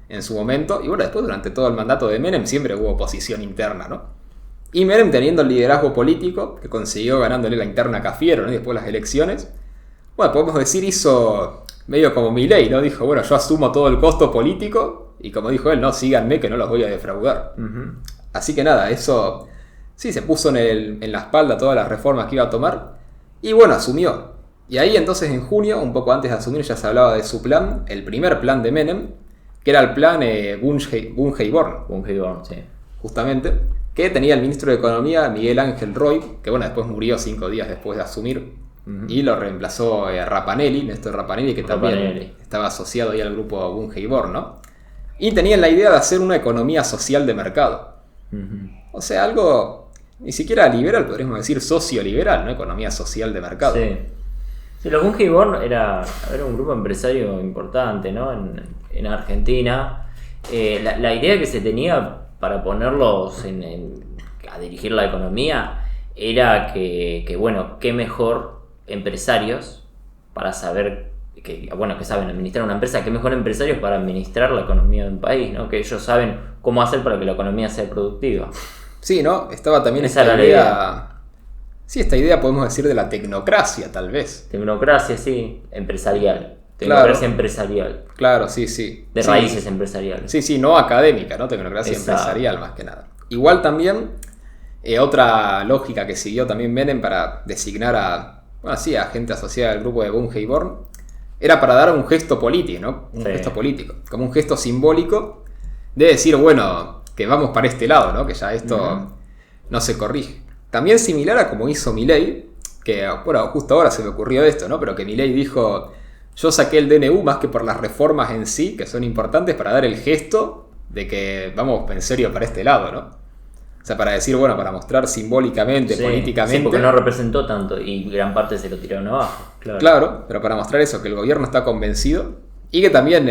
en su momento. Y bueno, después durante todo el mandato de Menem siempre hubo oposición interna, ¿no? Y Menem, teniendo el liderazgo político, que consiguió ganándole la interna a Cafiero, ¿no? Y después las elecciones, bueno, podemos decir, hizo medio como Milei, ¿no? Dijo, bueno, yo asumo todo el costo político, y como dijo él, no, síganme que no los voy a defraudar. Así que nada, eso sí se puso en la espalda todas las reformas que iba a tomar, y bueno, asumió. Y ahí entonces en junio, un poco antes de asumir, ya se hablaba de su plan, el primer plan de Menem, que era el plan Bunge-Born, Bunge-Born, sí. justamente, que tenía el ministro de Economía Miguel Ángel Roy, que bueno, después murió 5 días después de asumir, y lo reemplazó Rapanelli, Néstor Rapanelli, que también estaba asociado ahí al grupo Bunge-Born, ¿no? Y tenían la idea de hacer una economía social de mercado. O sea, algo ni siquiera liberal, podríamos decir socioliberal, ¿no? Economía social de mercado. Sí. Sí, los Bunge y Born era un grupo empresario importante, ¿no? En Argentina. La idea que se tenía para ponerlos a dirigir la economía era que bueno, qué mejor empresarios para saber que saben administrar una empresa, qué mejor empresarios para administrar la economía de un país, ¿no? Que ellos saben cómo hacer para que la economía sea productiva. Sí, ¿no? Estaba también Esa esta era la idea. Sí, esta idea podemos decir de la tecnocracia, tal vez. Tecnocracia, sí, empresarial. Tecnocracia empresarial. Claro, sí, sí. De sí. raíces empresariales. Sí, sí, no académica, ¿no? Tecnocracia empresarial más que nada. Igual también, otra lógica que siguió también Menem para designar a gente asociada al grupo de Bunge y Born, era para dar un gesto político, ¿no? Un gesto político, como un gesto simbólico de decir, bueno, que vamos para este lado, ¿no? Que ya esto no se corrige. También similar a como hizo Milei, que, bueno, justo ahora se me ocurrió esto, ¿no? Pero que Milei dijo, yo saqué el DNU más que por las reformas en sí, que son importantes, para dar el gesto de que vamos en serio para este lado, ¿no? O sea, para decir, bueno, para mostrar simbólicamente, políticamente. Sí, porque no representó tanto y gran parte se lo tiraron abajo. Claro, pero para mostrar eso, que el gobierno está convencido y que también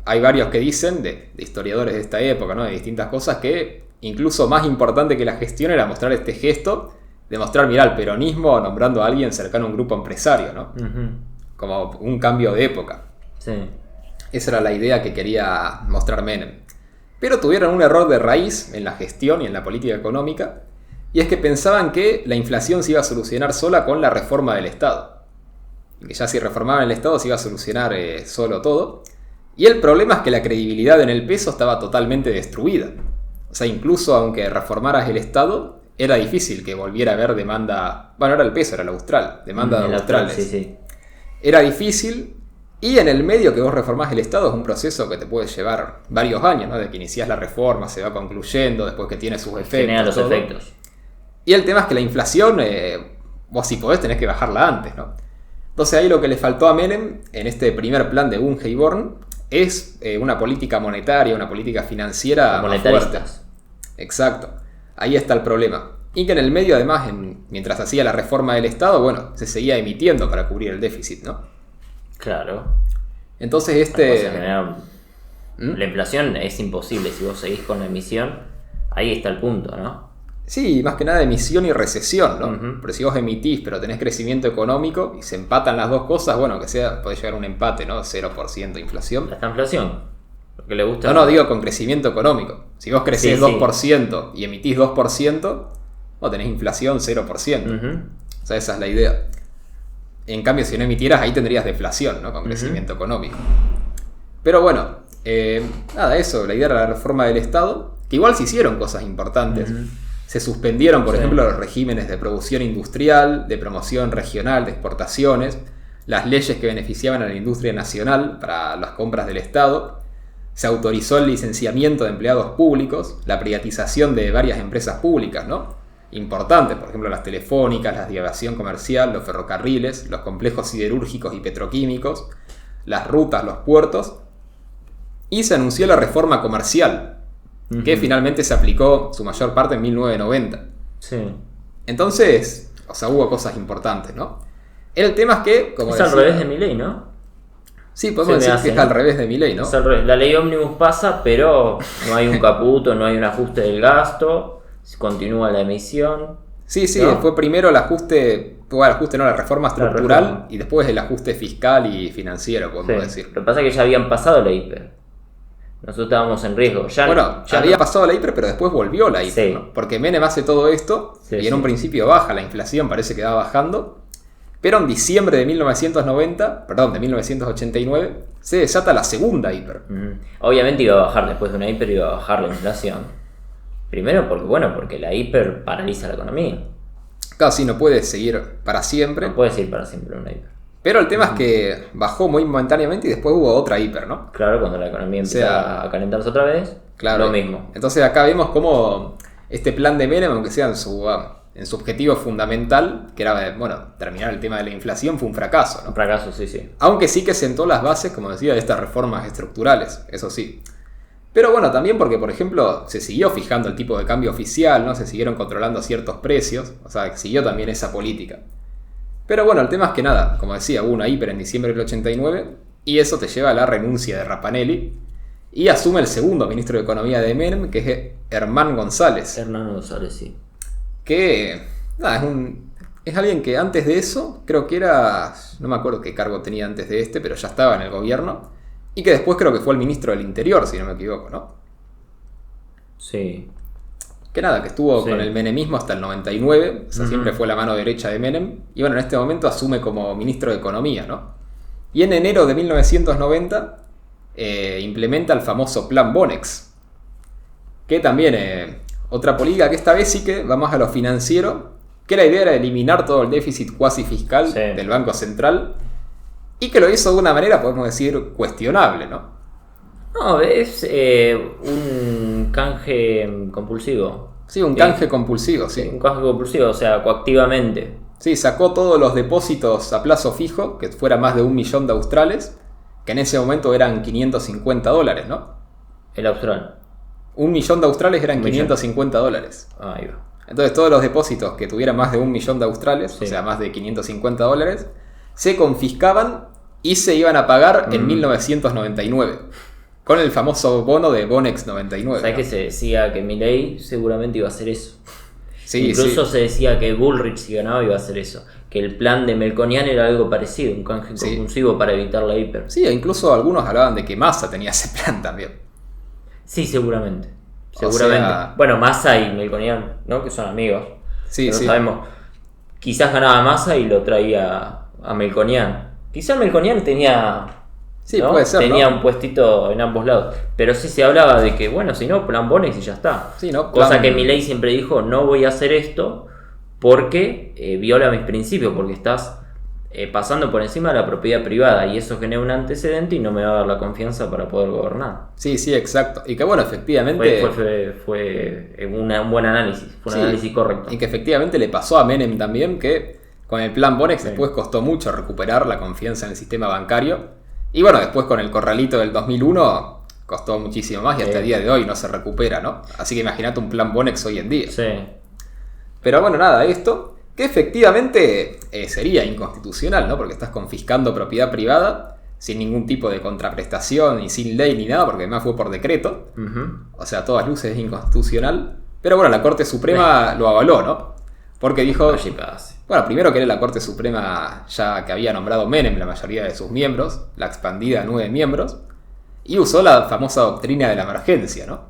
hay varios que dicen, de historiadores de esta época, ¿no? De distintas cosas, que incluso más importante que la gestión era mostrar este gesto de mostrar, mirá, el peronismo nombrando a alguien cercano a un grupo empresario, ¿no? Como un cambio de época. Sí. Esa era la idea que quería mostrar Menem. Pero tuvieron un error de raíz en la gestión y en la política económica, y es que pensaban que la inflación se iba a solucionar sola con la reforma del Estado. Y que ya si reformaban el Estado se iba a solucionar solo todo. Y el problema es que la credibilidad en el peso estaba totalmente destruida. O sea, incluso aunque reformaras el Estado, era difícil que volviera a haber demanda. Bueno, era el peso, era el austral, demanda de australes. Sí. Era difícil, y en el medio que vos reformás el Estado es un proceso que te puede llevar varios años, ¿no? De que iniciás la reforma, se va concluyendo, después que tiene sus efectos. Genera los efectos. Y el tema es que la inflación, vos si podés tenés que bajarla antes, ¿no? Entonces ahí lo que le faltó a Menem en este primer plan de Bunge y Born es una política monetaria, una política financiera más fuerte. Exacto. Ahí está el problema. Y que en el medio, además, mientras hacía la reforma del Estado, bueno, se seguía emitiendo para cubrir el déficit, ¿no? Claro. Entonces la inflación es imposible. Si vos seguís con la emisión, ahí está el punto, ¿no? Sí, más que nada emisión y recesión, ¿no? Pero si vos emitís, pero tenés crecimiento económico y se empatan las dos cosas, bueno, que sea, podés llegar a un empate, ¿no? 0% de inflación. La inflación. Lo que le gusta. No, digo con crecimiento económico. Si vos crecés 2% y emitís 2%, vos tenés inflación 0%. O sea, esa es la idea. En cambio, si no emitieras, ahí tendrías deflación, ¿no? Con crecimiento económico. Pero bueno, eso, la idea era la reforma del Estado, que igual se hicieron cosas importantes. Se suspendieron, por ejemplo, los regímenes de producción industrial, de promoción regional, de exportaciones, las leyes que beneficiaban a la industria nacional para las compras del Estado. Se autorizó el licenciamiento de empleados públicos, la privatización de varias empresas públicas, ¿no? Importantes, por ejemplo, las telefónicas, las de aviación comercial, los ferrocarriles, los complejos siderúrgicos y petroquímicos, las rutas, los puertos. Y se anunció la reforma comercial, que finalmente se aplicó su mayor parte en 1990. Sí. Entonces, o sea, hubo cosas importantes, ¿no? El tema es que, como es al revés de Milei, ¿no? Sí, podemos decir que es al revés de Milei, ¿no? Es al revés. La ley ómnibus pasa, pero no hay un caputo, no hay un ajuste del gasto, continúa la emisión. Sí, ¿no? Fue primero la reforma estructural y después el ajuste fiscal y financiero, podemos decir. Lo que pasa es que ya habían pasado la hiper. Nosotros estábamos en riesgo. Ya había pasado la hiper, pero después volvió la hiper, ¿no? Porque Menem hace todo esto y en un principio baja la inflación, parece que va bajando. Pero en diciembre de 1989, se desata la segunda hiper. Obviamente iba a bajar después de una hiper, iba a bajar la inflación. Primero porque la hiper paraliza la economía. Claro, sí, no puede seguir para siempre. No puede seguir para siempre una hiper. Pero el tema es que bajó muy momentáneamente y después hubo otra hiper, ¿no? Claro, cuando la economía empieza a calentarse otra vez, claro, lo mismo. Entonces acá vemos cómo este plan de Menem, aunque sea en su objetivo fundamental, que era, terminar el tema de la inflación, fue un fracaso, ¿no? Un fracaso, sí. Aunque sí que sentó las bases, como decía, de estas reformas estructurales, eso sí. Pero bueno, también porque, por ejemplo, se siguió fijando el tipo de cambio oficial, ¿no? Se siguieron controlando ciertos precios, o sea, siguió también esa política. Pero bueno, el tema es que nada, como decía, hubo una hiper en diciembre del 89 y eso te lleva a la renuncia de Rapanelli y asume el segundo ministro de Economía de Menem, que es Hernán González. Hernán González, sí. Que, nada, es alguien que antes de eso, creo que era, no me acuerdo qué cargo tenía antes de este, pero ya estaba en el gobierno. Y que después creo que fue el ministro del Interior, si no me equivoco, ¿no? Sí. Que nada, que estuvo con el menemismo hasta el 99, o sea, siempre fue la mano derecha de Menem. Y bueno, en este momento asume como ministro de Economía, ¿no? Y en enero de 1990 implementa el famoso Plan Bonex. Que también, otra política que esta vez sí que va más a lo financiero, que la idea era eliminar todo el déficit cuasi fiscal del Banco Central. Y que lo hizo de una manera, podemos decir, cuestionable, ¿no? No, es un canje compulsivo. Sí, un canje compulsivo, sí. Un canje compulsivo, o sea, coactivamente. Sí, sacó todos los depósitos a plazo fijo, que fuera más de 1 millón de australes, que en ese momento eran $550, ¿no? El austral. 1 millón de australes eran $550. Ahí va. Entonces todos los depósitos que tuvieran más de 1 millón de australes, o sea, más de $550, se confiscaban y se iban a pagar en 1999. Con el famoso bono de Bonex 99. ¿Sabes que se decía que Milei seguramente iba a hacer eso? Sí, incluso se decía que Bullrich, si ganaba, iba a hacer eso. Que el plan de Melconian era algo parecido, un canje compulsivo para evitar la hiper. Sí, incluso algunos hablaban de que Massa tenía ese plan también. Sí, seguramente. O sea... Bueno, Massa y Melconian, ¿no? Que son amigos. Sí, pero sabemos. Quizás ganaba Massa y lo traía a Melconian. Quizás Melconian tenía... Sí, ¿no? puede ser, tenía ¿no? un puestito en ambos lados. Pero sí se hablaba de que, bueno, si no, plan Bonex y ya está. Sí, ¿no? Cosa que Milei siempre dijo, no voy a hacer esto porque viola mis principios, porque estás pasando por encima de la propiedad privada y eso genera un antecedente y no me va a dar la confianza para poder gobernar. Sí, sí, exacto. Y que bueno, efectivamente... Fue un buen análisis, fue un análisis correcto. Y que efectivamente le pasó a Menem también que con el plan Bonex después costó mucho recuperar la confianza en el sistema bancario. Y bueno, después con el corralito del 2001 costó muchísimo más y hasta el día de hoy no se recupera, ¿no? Así que imagínate un plan Bonex hoy en día. Sí. Pero bueno, nada, esto que efectivamente sería inconstitucional, ¿no? Porque estás confiscando propiedad privada sin ningún tipo de contraprestación y sin ley ni nada, porque además fue por decreto. O sea, a todas luces es inconstitucional. Pero bueno, la Corte Suprema lo avaló, ¿no? Porque dijo... Bueno, primero que era la Corte Suprema ya que había nombrado Menem la mayoría de sus miembros, la expandida a 9 miembros, y usó la famosa doctrina de la emergencia, ¿no?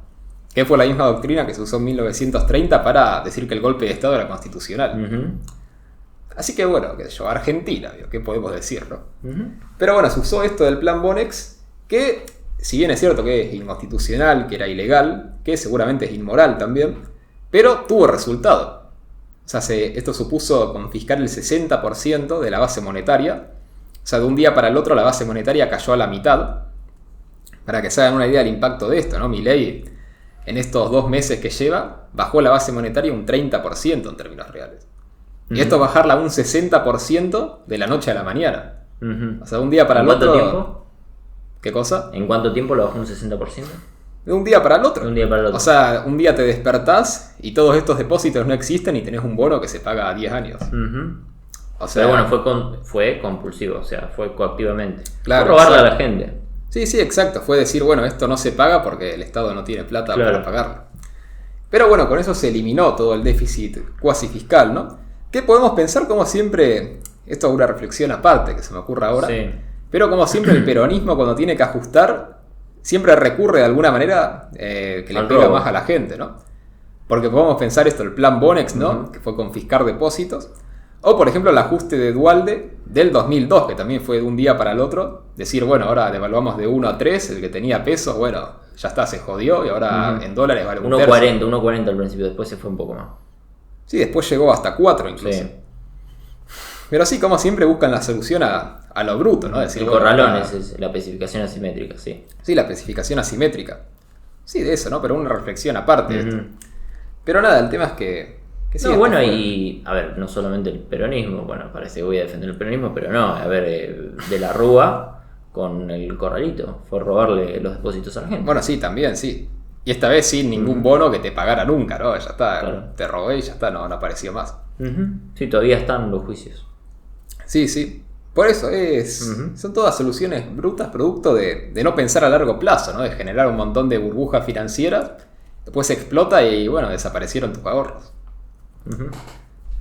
Que fue la misma doctrina que se usó en 1930 para decir que el golpe de Estado era constitucional. Así que bueno, qué sé yo, Argentina, ¿qué podemos decir, no? Pero bueno, se usó esto del plan Bonex, que si bien es cierto que es inconstitucional, que era ilegal, que seguramente es inmoral también, pero tuvo resultado. O sea, esto supuso confiscar el 60% de la base monetaria. O sea, de un día para el otro la base monetaria cayó a la mitad. Para que se hagan una idea del impacto de esto, ¿no? Milei, en estos 2 meses que lleva, bajó la base monetaria un 30% en términos reales. Y esto bajarla un 60% de la noche a la mañana. O sea, de un día para el otro... ¿En cuánto tiempo? ¿Qué cosa? ¿En cuánto tiempo lo bajó un 60%? De un día para el otro. De un día para el otro. O sea, un día te despertás y todos estos depósitos no existen y tenés un bono que se paga a 10 años. O sea, pero bueno, fue compulsivo, o sea, fue coactivamente. Claro, fue robarle a la gente. Sí, sí, exacto. Fue decir, bueno, esto no se paga porque el Estado no tiene plata para pagarlo. Pero bueno, con eso se eliminó todo el déficit cuasi fiscal, ¿no? Que podemos pensar como siempre, esto es una reflexión aparte que se me ocurre ahora, pero como siempre el peronismo cuando tiene que ajustar, siempre recurre de alguna manera que le pega más a la gente, ¿no? Porque podemos pensar esto, el plan Bonex, ¿no? Que fue confiscar depósitos. O por ejemplo el ajuste de Duhalde del 2002, que también fue de un día para el otro. Decir, bueno, ahora devaluamos de 1 a 3, el que tenía pesos, bueno, ya está, se jodió y ahora en dólares vale un tercio. 1.40 al principio, después se fue un poco más. Sí, después llegó hasta 4 incluso. Sí. Pero sí, como siempre buscan la solución a lo bruto, ¿no? Decir, el corralón es la especificación asimétrica, sí. Sí, la especificación asimétrica. Sí, de eso, ¿no? Pero una reflexión aparte de esto. Pero nada, el tema es que sí, no, bueno, y a ver, no solamente el peronismo, bueno, parece que voy a defender el peronismo, pero no, a ver, de la Rúa con el corralito. Fue robarle los depósitos a la gente. Bueno, sí, también, sí. Y esta vez sin ningún bono que te pagara nunca, ¿no? Ya está, Claro. te robé y ya está, no apareció más. Sí, todavía están los juicios. Sí, sí. Por eso son todas soluciones brutas, producto de no pensar a largo plazo, ¿no? De generar un montón de burbujas financieras, después explota y bueno, desaparecieron tus ahorros.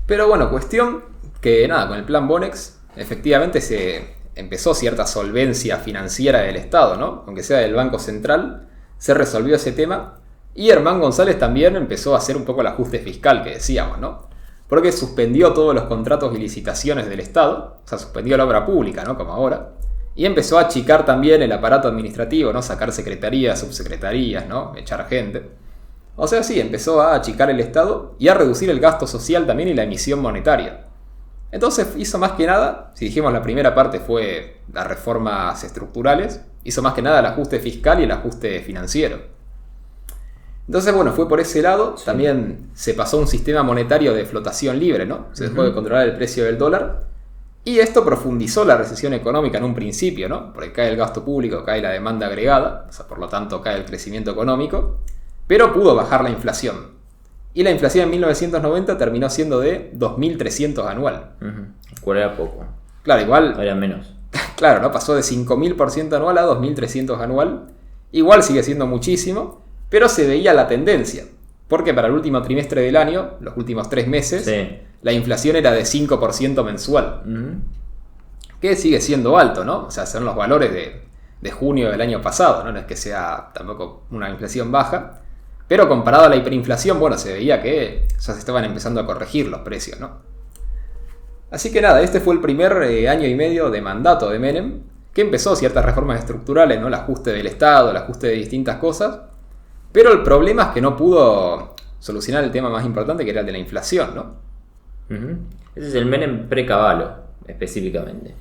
Pero bueno, cuestión que nada, con el plan Bonex efectivamente se empezó cierta solvencia financiera del Estado, ¿no? Aunque sea del Banco Central, se resolvió ese tema y Herman González también empezó a hacer un poco el ajuste fiscal que decíamos, ¿no? Porque suspendió todos los contratos y licitaciones del Estado, o sea, suspendió la obra pública, ¿no? Como ahora, y empezó a achicar también el aparato administrativo, ¿no? Sacar secretarías, subsecretarías, ¿no? Echar gente. O sea, sí, empezó a achicar el Estado y a reducir el gasto social también y la emisión monetaria. Entonces hizo más que nada, si dijimos la primera parte fue las reformas estructurales, hizo más que nada el ajuste fiscal y el ajuste financiero. Entonces, bueno, fue por ese lado. Sí. También se pasó a un sistema monetario de flotación libre, ¿no? Se dejó de controlar el precio del dólar. Y esto profundizó la recesión económica en un principio, ¿no? Porque cae el gasto público, cae la demanda agregada, o sea, por lo tanto cae el crecimiento económico, pero pudo bajar la inflación. Y la inflación en 1990 terminó siendo de 2.300 anual. ¿Cuál era poco? Claro, igual... Era menos. Claro, ¿no? Pasó de 5.000% anual a 2.300 anual. Igual sigue siendo muchísimo, pero se veía la tendencia. Porque para el último trimestre del año, los últimos 3 meses, sí, la inflación era de 5% mensual. Que sigue siendo alto, ¿no? O sea, son los valores de junio del año pasado, ¿no? No es que sea tampoco una inflación baja. Pero comparado a la hiperinflación, bueno, se veía que ya se estaban empezando a corregir los precios, ¿no? Así que nada, este fue el primer año y medio de mandato de Menem, que empezó ciertas reformas estructurales, ¿no? El ajuste del Estado, el ajuste de distintas cosas. Pero el problema es que no pudo solucionar el tema más importante, que era el de la inflación, ¿no? Ese es el Menem pre-Cavallo, específicamente.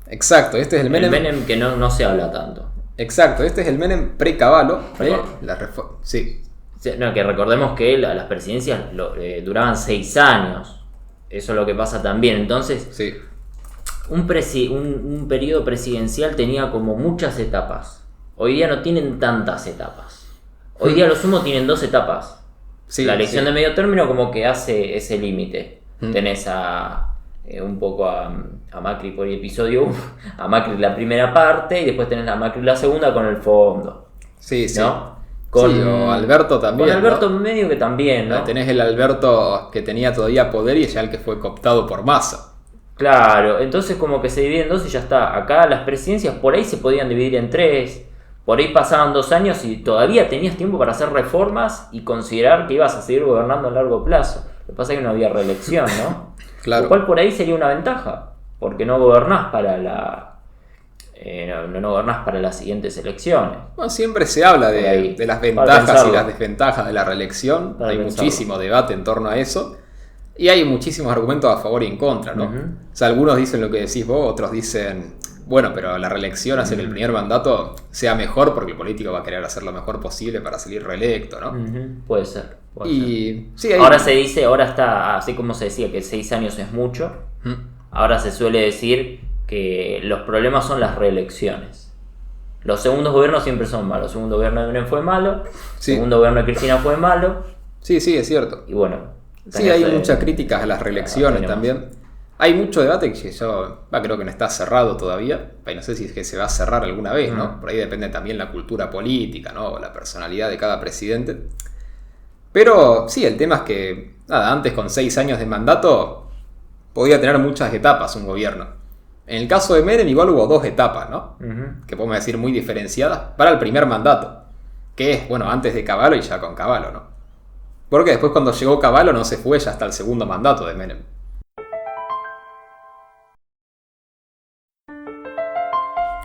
Exacto, este es el Menem... El Menem que no se habla tanto. Exacto, este es el Menem pre-Cavallo de la reforma... Sí. No, que recordemos que las presidencias duraban 6 años. Eso es lo que pasa también. Entonces, sí, un periodo presidencial tenía como muchas etapas. Hoy día no tienen tantas etapas. Hoy día lo sumo tienen 2 etapas. Sí, la elección de medio término como que hace ese límite. Tenés un poco a Macri por el episodio 1, a Macri la primera parte, y después tenés a Macri la segunda con el fondo. Sí, sí. ¿No? O Alberto también. Con Alberto, ¿no? Medio que también, ¿no? Tenés el Alberto que tenía todavía poder y ya el que fue cooptado por Massa. Claro, entonces como que se divide en 2 y ya está. Acá las presidencias por ahí se podían dividir en 3. Por ahí pasaban 2 años y todavía tenías tiempo para hacer reformas y considerar que ibas a seguir gobernando a largo plazo. Lo que pasa es que no había reelección, ¿no? Claro. Lo cual por ahí sería una ventaja, porque no gobernás para no gobernás para las siguientes elecciones. Bueno, siempre se habla de las ventajas y las desventajas de la reelección. Hay muchísimo debate en torno a eso. Y hay muchísimos argumentos a favor y en contra, ¿no? O sea, algunos dicen lo que decís vos, otros dicen, bueno, pero la reelección hace que el primer mandato sea mejor porque el político va a querer hacer lo mejor posible para salir reelecto, ¿no? Puede ser. Sí, ahora se dice, ahora está, así como se decía que 6 años es mucho, ahora se suele decir que los problemas son las reelecciones. Los segundos gobiernos siempre son malos. El segundo gobierno de Menem fue malo, el segundo gobierno de Cristina fue malo. Sí, sí, es cierto. Y bueno. Sí, hay muchas críticas a las reelecciones también. Hay mucho debate que yo creo que no está cerrado todavía. No sé si es que se va a cerrar alguna vez, ¿no? Por ahí depende también la cultura política, ¿no? O la personalidad de cada presidente. Pero sí, el tema es que, antes con 6 años de mandato podía tener muchas etapas un gobierno. En el caso de Menem igual hubo 2 etapas, ¿no? Que podemos decir muy diferenciadas para el primer mandato. Que es, bueno, antes de Cavallo y ya con Cavallo, ¿no? Porque después cuando llegó Cavallo no se fue ya hasta el segundo mandato de Menem.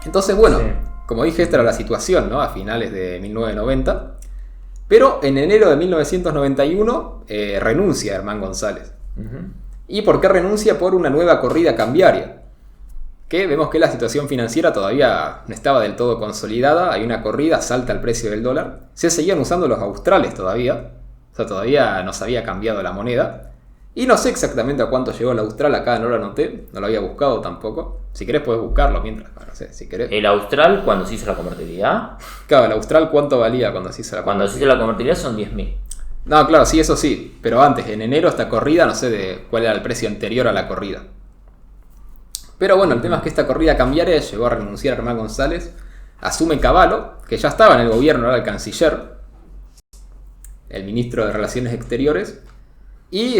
Entonces, bueno, como dije, esta era la situación, ¿no? A finales de 1990. Pero en enero de 1991 renuncia Herman González. ¿Y por qué renuncia? Por una nueva corrida cambiaria. Que vemos que la situación financiera todavía no estaba del todo consolidada. Hay una corrida, salta el precio del dólar. Se seguían usando los australes todavía. O sea, todavía no se había cambiado la moneda. Y no sé exactamente a cuánto llegó el austral, acá no lo anoté, no lo había buscado tampoco. Si querés puedes buscarlo mientras, no sé, si querés. El austral, cuando se hizo la convertibilidad. Claro, el austral, ¿cuánto valía cuando se hizo la Cuando se hizo la convertibilidad son 10.000. No, claro, sí, eso sí. Pero antes, en enero, esta corrida, no sé de cuál era el precio anterior a la corrida. Pero bueno, el tema es que esta corrida cambiaria llegó a renunciar a Germán González. Asume Cavallo, que ya estaba en el gobierno, era el canciller, el ministro de Relaciones Exteriores. Y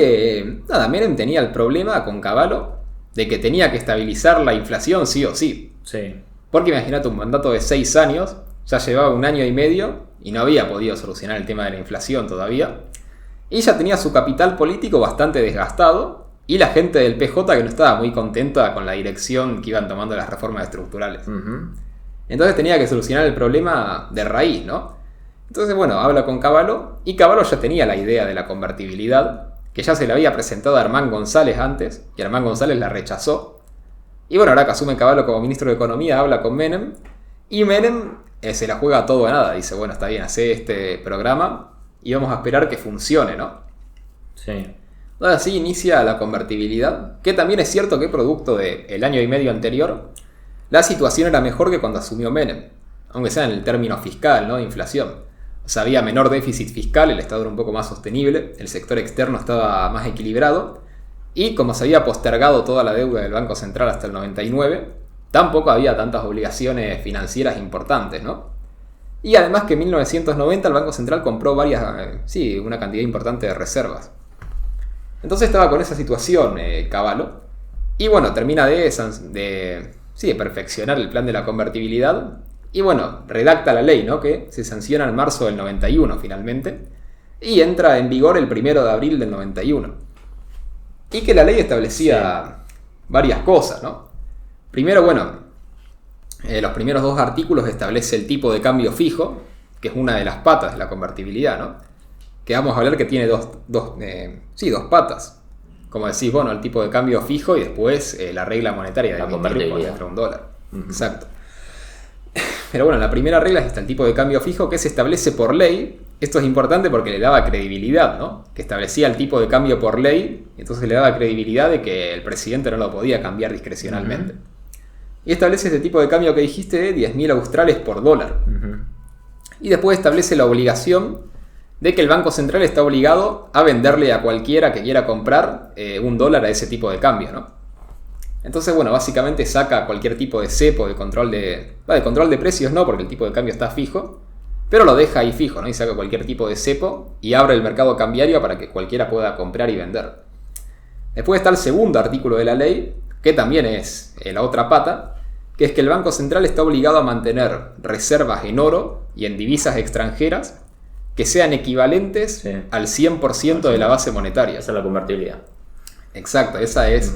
nada, Menem tenía el problema con Cavallo de que tenía que estabilizar la inflación sí o sí. Sí. Porque imagínate, un mandato de 6 años, ya llevaba 1 año y medio y no había podido solucionar el tema de la inflación todavía. Y ya tenía su capital político bastante desgastado y la gente del PJ que no estaba muy contenta con la dirección que iban tomando las reformas estructurales. Entonces tenía que solucionar el problema de raíz, ¿no? Entonces, bueno, habla con Cavallo y Cavallo ya tenía la idea de la convertibilidad, que ya se le había presentado a Germán González antes, y Germán González la rechazó. Y bueno, ahora que asume Cavallo como ministro de Economía, habla con Menem, y Menem se la juega todo a nada. Dice, bueno, está bien, hace este programa y vamos a esperar que funcione, ¿no? Sí. Ahora sí inicia la convertibilidad, que también es cierto que producto del año y medio anterior, la situación era mejor que cuando asumió Menem, aunque sea en el término fiscal, ¿no? De inflación. O sea, había menor déficit fiscal, el Estado era un poco más sostenible, el sector externo estaba más equilibrado, y como se había postergado toda la deuda del Banco Central hasta el 99, tampoco había tantas obligaciones financieras importantes, ¿no? Y además que en 1990 el Banco Central compró una cantidad importante de reservas. Entonces estaba con esa situación Cavallo, y bueno, termina de perfeccionar el plan de la convertibilidad. Y bueno, redacta la ley, ¿no? Que se sanciona en marzo del 91 finalmente. Y entra en vigor el 1 de abril del 91. Y que la ley establecía varias cosas, ¿no? Primero, bueno, los primeros 2 artículos establece el tipo de cambio fijo, que es una de las patas de la convertibilidad, ¿no? Que vamos a hablar que tiene dos patas. Como decís, bueno, el tipo de cambio fijo y después la regla monetaria de La emitir convertibilidad contra un dólar. Exacto. Pero bueno, la primera regla es el tipo de cambio fijo que se establece por ley. Esto es importante porque le daba credibilidad, ¿no? Que establecía el tipo de cambio por ley, entonces le daba credibilidad de que el presidente no lo podía cambiar discrecionalmente. Y establece este tipo de cambio que dijiste de 10.000 australes por dólar. Y después establece la obligación de que el Banco Central está obligado a venderle a cualquiera que quiera comprar $1 a ese tipo de cambio, ¿no? Entonces, bueno, básicamente saca cualquier tipo de cepo, de control de precios no, porque el tipo de cambio está fijo, pero lo deja ahí fijo, ¿no? Y saca cualquier tipo de cepo y abre el mercado cambiario para que cualquiera pueda comprar y vender. Después está el segundo artículo de la ley, que también es la otra pata, que es que el Banco Central está obligado a mantener reservas en oro y en divisas extranjeras que sean equivalentes al 100% de la base monetaria. Esa es la convertibilidad. Exacto, esa es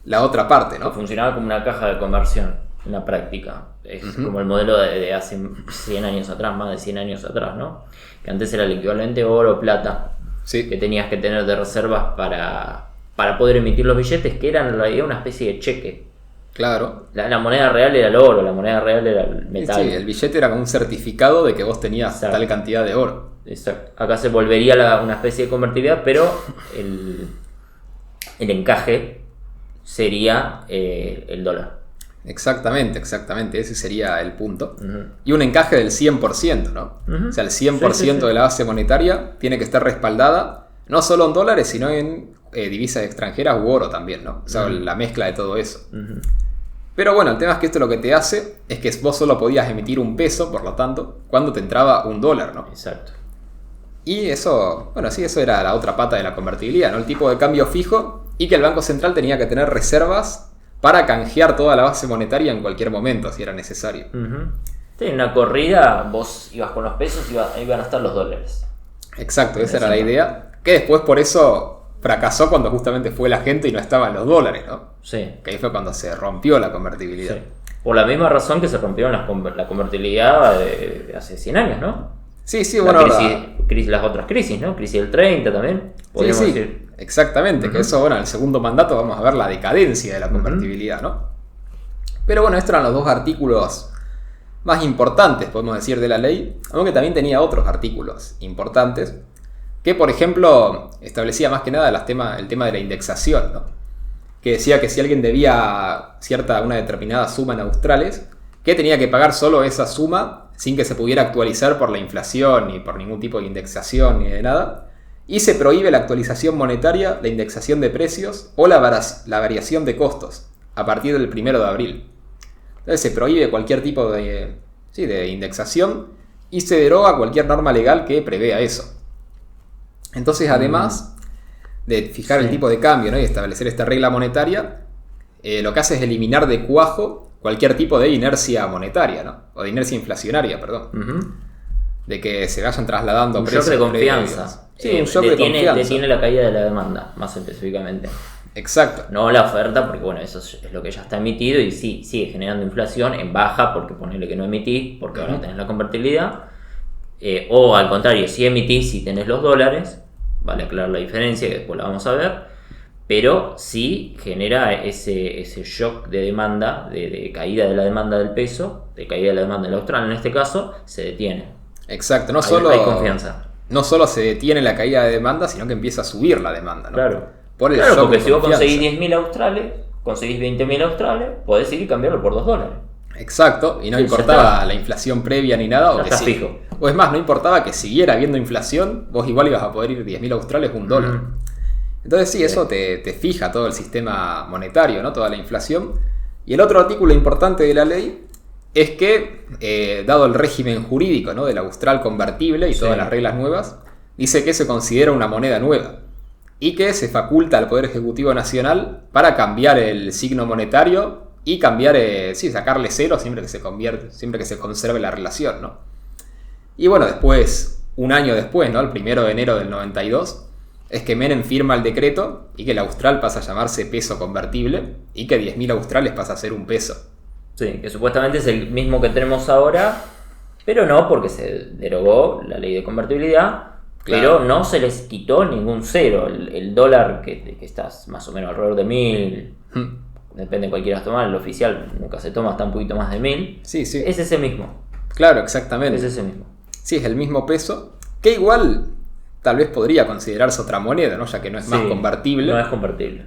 la otra parte, ¿no? Que funcionaba como una caja de conversión en la práctica. Es como el modelo de hace 100 años atrás, más de 100 años atrás, ¿no? Que antes era el equivalente oro-plata. Sí. Que tenías que tener de reservas para poder emitir los billetes, que eran en realidad una especie de cheque. Claro. La moneda real era el oro, la moneda real era el metal. Sí, el billete era como un certificado de que vos tenías tal cantidad de oro. Exacto. Acá se volvería una especie de convertibilidad, pero el encaje sería el dólar. Exactamente, ese sería el punto. Y un encaje del 100%, ¿no? O sea, el 100% de la base monetaria tiene que estar respaldada, no solo en dólares, sino en divisas extranjeras u oro también, ¿no? O sea, la mezcla de todo eso. Pero bueno, el tema es que esto lo que te hace es que vos solo podías emitir un peso, por lo tanto, cuando te entraba $1, ¿no? Exacto. Y eso, bueno, sí, eso era la otra pata de la convertibilidad, ¿no? El tipo de cambio fijo y que el Banco Central tenía que tener reservas para canjear toda la base monetaria en cualquier momento, si era necesario. En una corrida vos ibas con los pesos y iban a estar los dólares. Exacto, esa era la idea. Que después por eso fracasó cuando justamente fue la gente y no estaban los dólares, ¿no? Sí. Que ahí fue cuando se rompió la convertibilidad. Sí. Por la misma razón que se rompieron la convertibilidad hace 100 años, ¿no? Sí, bueno, las otras crisis, ¿no? Crisis del 30 también, podríamos decir. Exactamente, que eso, bueno, en el segundo mandato vamos a ver la decadencia de la convertibilidad, ¿no? Pero bueno, estos eran los 2 artículos más importantes, podemos decir, de la ley, aunque también tenía otros artículos importantes. que por ejemplo establecía más que nada el tema de la indexación, ¿no? Que decía que si alguien debía una determinada suma en australes, que tenía que pagar solo esa suma sin que se pudiera actualizar por la inflación ni por ningún tipo de indexación ni de nada. Y se prohíbe la actualización monetaria, la indexación de precios o la variación de costos a partir del 1 de abril. Entonces se prohíbe cualquier tipo de indexación y se deroga cualquier norma legal que prevea eso. Entonces, además de fijar el tipo de cambio, ¿no? Y establecer esta regla monetaria, lo que hace es eliminar de cuajo cualquier tipo de inercia monetaria, ¿no? O de inercia inflacionaria, perdón. De que se vayan trasladando un shock de confianza. Sí, un shock de confianza. Detiene la caída de la demanda, más específicamente. Exacto. No la oferta, porque bueno, eso es lo que ya está emitido y sí, sigue generando inflación en baja, porque ponele que no emitís, porque ahora tenés la convertibilidad. O al contrario, si emitís, si tenés los dólares, vale aclarar la diferencia, que después la vamos a ver. Pero sí genera ese shock de demanda, de caída de la demanda del peso, de caída de la demanda del austral en este caso, se detiene. Exacto, hay confianza. No solo se detiene la caída de demanda, sino que empieza a subir la demanda, ¿no? Claro, porque si vos conseguís 10.000 australes, conseguís 20.000 australes, podés ir y cambiarlo por $2. Exacto, y no importaba la inflación previa ni nada. Ya está fijo. O es más, no importaba que siguiera habiendo inflación, vos igual ibas a poder ir 10.000 australes, $1. Entonces sí, eso te fija todo el sistema monetario, ¿no? Toda la inflación. Y el otro artículo importante de la ley es que, dado el régimen jurídico, ¿no? Del austral convertible y todas las reglas nuevas, dice que se considera una moneda nueva y que se faculta al Poder Ejecutivo Nacional para cambiar el signo monetario y cambiar, sacarle cero siempre que se conserve la relación, ¿no? Y bueno, después, un año después, ¿no? El 1 de enero del 92, es que Menem firma el decreto y que el austral pasa a llamarse peso convertible y que 10.000 australes pasa a ser un peso. Sí, que supuestamente es el mismo que tenemos ahora, pero no, porque se derogó la ley de convertibilidad, pero no se les quitó ningún cero. El dólar que estás más o menos alrededor de 1.000, depende de cuál quieras tomar, el oficial nunca se toma, está un poquito más de 1.000. Sí. Es ese mismo. Claro, exactamente. Es ese mismo. Sí, es el mismo peso, que igual tal vez podría considerarse otra moneda, ¿no? Ya que no es más convertible. No es convertible.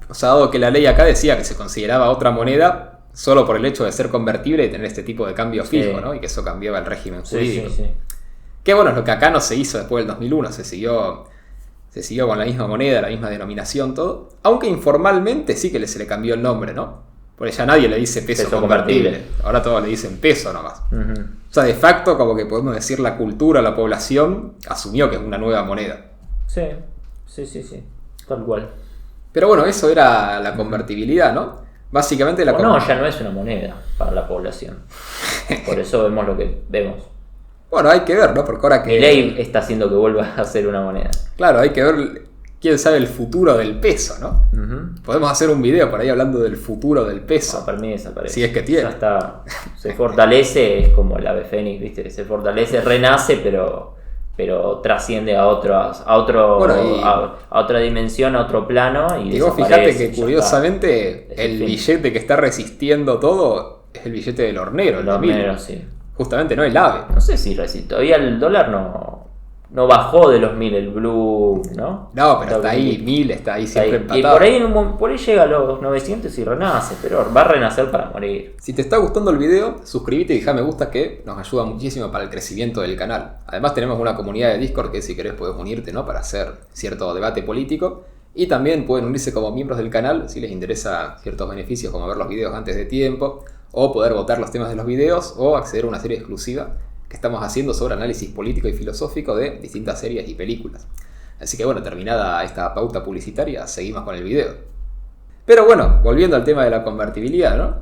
O sea, dado que la ley acá decía que se consideraba otra moneda solo por el hecho de ser convertible y tener este tipo de cambio fijo, ¿no? Y que eso cambiaba el régimen jurídico. Sí. Que bueno, es lo que acá no se hizo después del 2001, se siguió con la misma moneda, la misma denominación, todo. Aunque informalmente sí que se le cambió el nombre, ¿no? Porque ya nadie le dice peso convertible. Ahora todos le dicen peso nomás. O sea, de facto, como que podemos decir, la cultura, la población asumió que es una nueva moneda. Sí. Tal cual. Pero bueno, eso era la convertibilidad, ¿no? Básicamente no, ya no es una moneda para la población. Por eso vemos lo que vemos. Bueno, hay que ver, ¿no? Porque ahora que... Mi ley está haciendo que vuelva a ser una moneda. Claro, hay que ver, quién sabe el futuro del peso, ¿no? Podemos hacer un video por ahí hablando del futuro del peso. No, para mí desaparece. Si es que tiene. Ya está, se fortalece, es como el ave fénix, ¿viste? Se fortalece, renace, pero trasciende a otra dimensión, a otro plano y vos fijate que curiosamente el billete que está resistiendo todo es el billete del hornero. El hornero, sí. Justamente, no el ave. No sé si resiste. Todavía el dólar no bajó de los 1.000, el blue, ¿no? No, pero está ahí, 1.000, está ahí siempre empatado. Y por ahí llega a los 900 y renace, pero va a renacer para morir. Si te está gustando el video, suscríbete y deja me gusta, que nos ayuda muchísimo para el crecimiento del canal. Además tenemos una comunidad de Discord que si querés puedes unirte, ¿no? Para hacer cierto debate político. Y también pueden unirse como miembros del canal si les interesa ciertos beneficios como ver los videos antes de tiempo, o poder votar los temas de los videos, o acceder a una serie exclusiva que estamos haciendo sobre análisis político y filosófico de distintas series y películas. Así que bueno, terminada esta pauta publicitaria, seguimos con el video. Pero bueno, volviendo al tema de la convertibilidad, ¿no?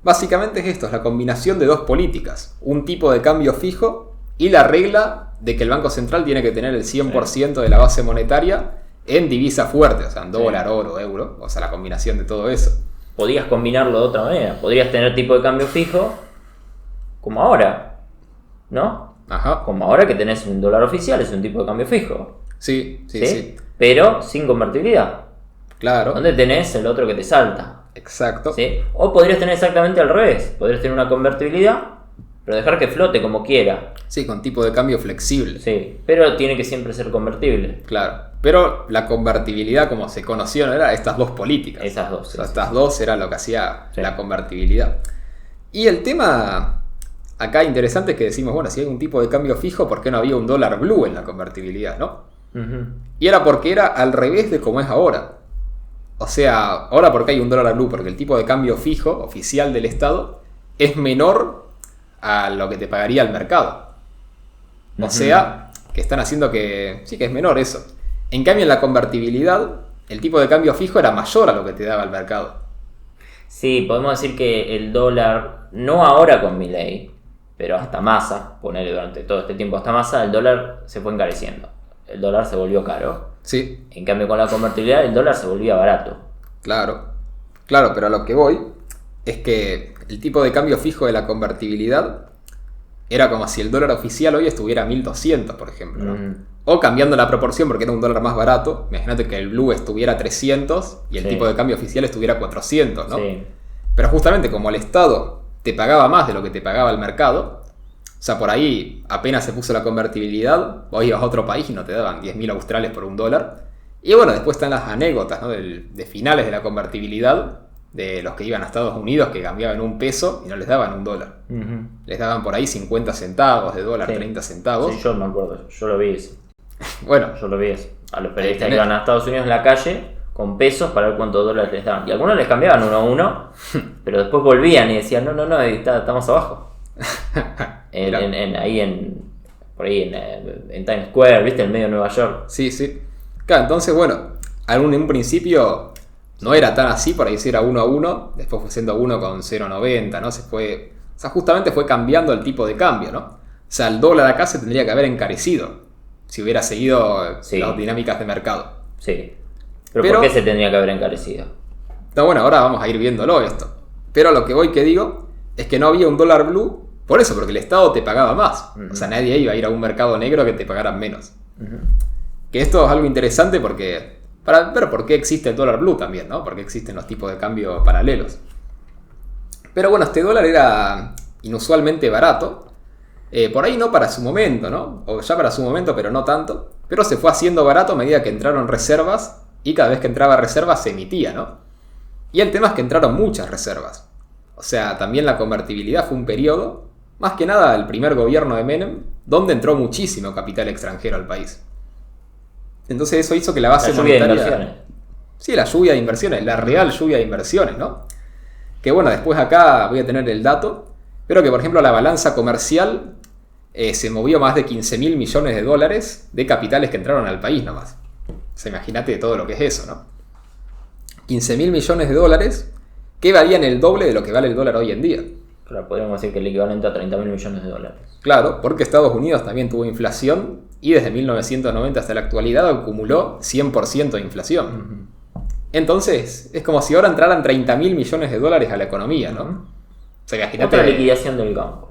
Básicamente es esto, es la combinación de dos políticas, un tipo de cambio fijo y la regla de que el Banco Central tiene que tener el 100% de la base monetaria en divisa fuerte, o sea, en dólar, oro, euro, o sea, la combinación de todo eso. Podías combinarlo de otra manera, podrías tener tipo de cambio fijo como ahora, ¿no? Ajá. Como ahora que tenés un dólar oficial, es un tipo de cambio fijo. Sí. Pero sin convertibilidad. Claro. ¿Dónde tenés el otro que te salta? Exacto. ¿Sí? O podrías tener exactamente al revés. Podrías tener una convertibilidad, pero dejar que flote como quiera. Sí, con tipo de cambio flexible. Sí, pero tiene que siempre ser convertible. Claro. Pero la convertibilidad, como se conoció, no era estas dos políticas. Esas dos. O sea, estas dos era lo que hacía la convertibilidad. Y el tema acá interesante es que decimos, bueno, si hay un tipo de cambio fijo, ¿por qué no había un dólar blue en la convertibilidad, no? Y era porque era al revés de como es ahora. O sea, ahora porque hay un dólar blue, porque el tipo de cambio fijo, oficial del Estado, es menor a lo que te pagaría el mercado. O sea, que están haciendo que... Sí, que es menor eso. En cambio, en la convertibilidad, el tipo de cambio fijo era mayor a lo que te daba el mercado. Sí, podemos decir que el dólar, no ahora con Milei, pero hasta Massa, ponele durante todo este tiempo hasta Massa, el dólar se fue encareciendo. El dólar se volvió caro. Sí. En cambio, con la convertibilidad, el dólar se volvía barato. Claro, claro, pero a lo que voy es que el tipo de cambio fijo de la convertibilidad era como si el dólar oficial hoy estuviera a 1200, por ejemplo, ¿no? O cambiando la proporción porque era un dólar más barato, imagínate que el blue estuviera a 300 y el tipo de cambio oficial estuviera a 400, ¿no? Sí. Pero justamente como el Estado te pagaba más de lo que te pagaba el mercado, o sea, por ahí apenas se puso la convertibilidad, vos ibas a otro país y no te daban 10.000 australes por un dólar. Y bueno, después están las anécdotas, ¿no? De finales de la convertibilidad, de los que iban a Estados Unidos que cambiaban un peso y no les daban un dólar. Les daban por ahí 50 centavos de dólar, 30 centavos. Sí, yo me acuerdo, yo lo vi eso. Bueno, yo lo vi eso. A los periodistas que iban a Estados Unidos en la calle con pesos para ver cuántos dólares les daban. Y algunos les cambiaban uno a uno, pero después volvían y decían, no, estamos abajo. Por ahí en Times Square, ¿viste? En medio de Nueva York. Sí. Claro, entonces, bueno, en un principio no era tan así, por ahí sí era 1 a 1, después fue siendo 1 con 0,90, ¿no? O sea, justamente fue cambiando el tipo de cambio, ¿no? O sea, el dólar acá se tendría que haber encarecido si hubiera seguido las dinámicas de mercado. Sí. Pero ¿por qué se tendría que haber encarecido? No, bueno, ahora vamos a ir viéndolo esto. Pero lo que voy que digo es que no había un dólar blue por eso, porque el Estado te pagaba más. O sea, nadie iba a ir a un mercado negro que te pagaran menos. Que esto es algo interesante porque... para ver por qué existe el dólar blue también, ¿no? Por qué existen los tipos de cambio paralelos. Pero bueno, este dólar era inusualmente barato. Por ahí no para su momento, ¿no? O ya para su momento, pero no tanto. Pero se fue haciendo barato a medida que entraron reservas. Y cada vez que entraba reservas se emitía, ¿no? Y el tema es que entraron muchas reservas. O sea, también la convertibilidad fue un periodo, más que nada el primer gobierno de Menem, donde entró muchísimo capital extranjero al país. Entonces eso hizo que la base monetaria... de inversiones. Sí, la lluvia de inversiones, la real lluvia de inversiones, ¿no? Que bueno, después acá voy a tener el dato, pero que por ejemplo la balanza comercial se movió más de 15.000 millones de dólares de capitales que entraron al país nomás. O sea, imagínate todo lo que es eso, ¿no? 15.000 millones de dólares que valían el doble de lo que vale el dólar hoy en día. Claro, podríamos decir que el equivalente a 30.000 millones de dólares. Claro, porque Estados Unidos también tuvo inflación y desde 1990 hasta la actualidad acumuló 100% de inflación. Entonces, es como si ahora entraran 30.000 millones de dólares a la economía, ¿no? O sea, imagínate... Otra liquidación del campo.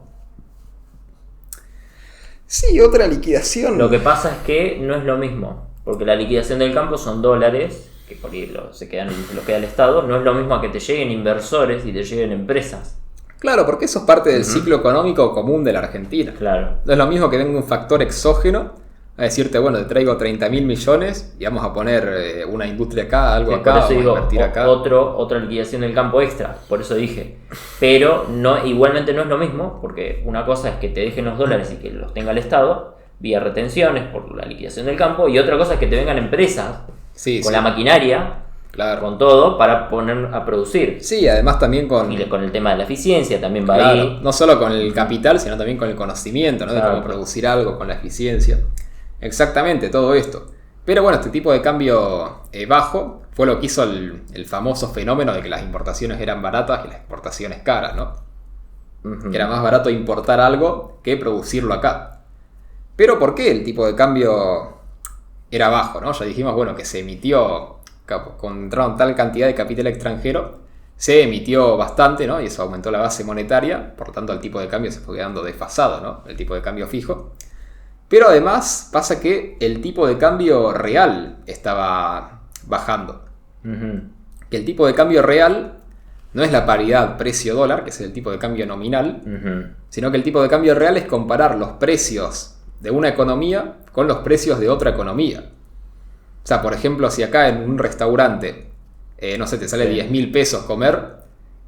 Sí, otra liquidación. Lo que pasa es que no es lo mismo, porque la liquidación del campo son dólares, que por ahí se los queda el Estado, no es lo mismo a que te lleguen inversores y te lleguen empresas. Claro, porque eso es parte del ciclo económico común de la Argentina. Claro. No es lo mismo que venga un factor exógeno a decirte, bueno, te traigo 30.000 millones y vamos a poner una industria acá, algo acá, por eso digo, a invertir acá. Otra liquidación del campo extra, por eso dije. Pero igualmente no es lo mismo, porque una cosa es que te dejen los dólares y que los tenga el Estado, vía retenciones por la liquidación del campo, y otra cosa es que te vengan empresas con la maquinaria, claro, con todo, para poner a producir. Sí, además también con el tema de la eficiencia, también va claro, ahí. No solo con el capital, sino también con el conocimiento, ¿no? De cómo producir algo, con la eficiencia. Exactamente, todo esto. Pero bueno, este tipo de cambio bajo fue lo que hizo el famoso fenómeno de que las importaciones eran baratas y las exportaciones caras, ¿no? Que era más barato importar algo que producirlo acá. Pero ¿por qué el tipo de cambio era bajo, ¿no? Ya dijimos, bueno, que se emitió, entraron tal cantidad de capital extranjero, se emitió bastante, ¿no? Y eso aumentó la base monetaria, por lo tanto el tipo de cambio se fue quedando desfasado, ¿no? El tipo de cambio fijo. Pero además pasa que el tipo de cambio real estaba bajando. Que el tipo de cambio real no es la paridad precio-dólar, que es el tipo de cambio nominal, sino que el tipo de cambio real es comparar los precios de una economía con los precios de otra economía. O sea, por ejemplo, si acá en un restaurante, no sé, te sale 10.000 pesos comer,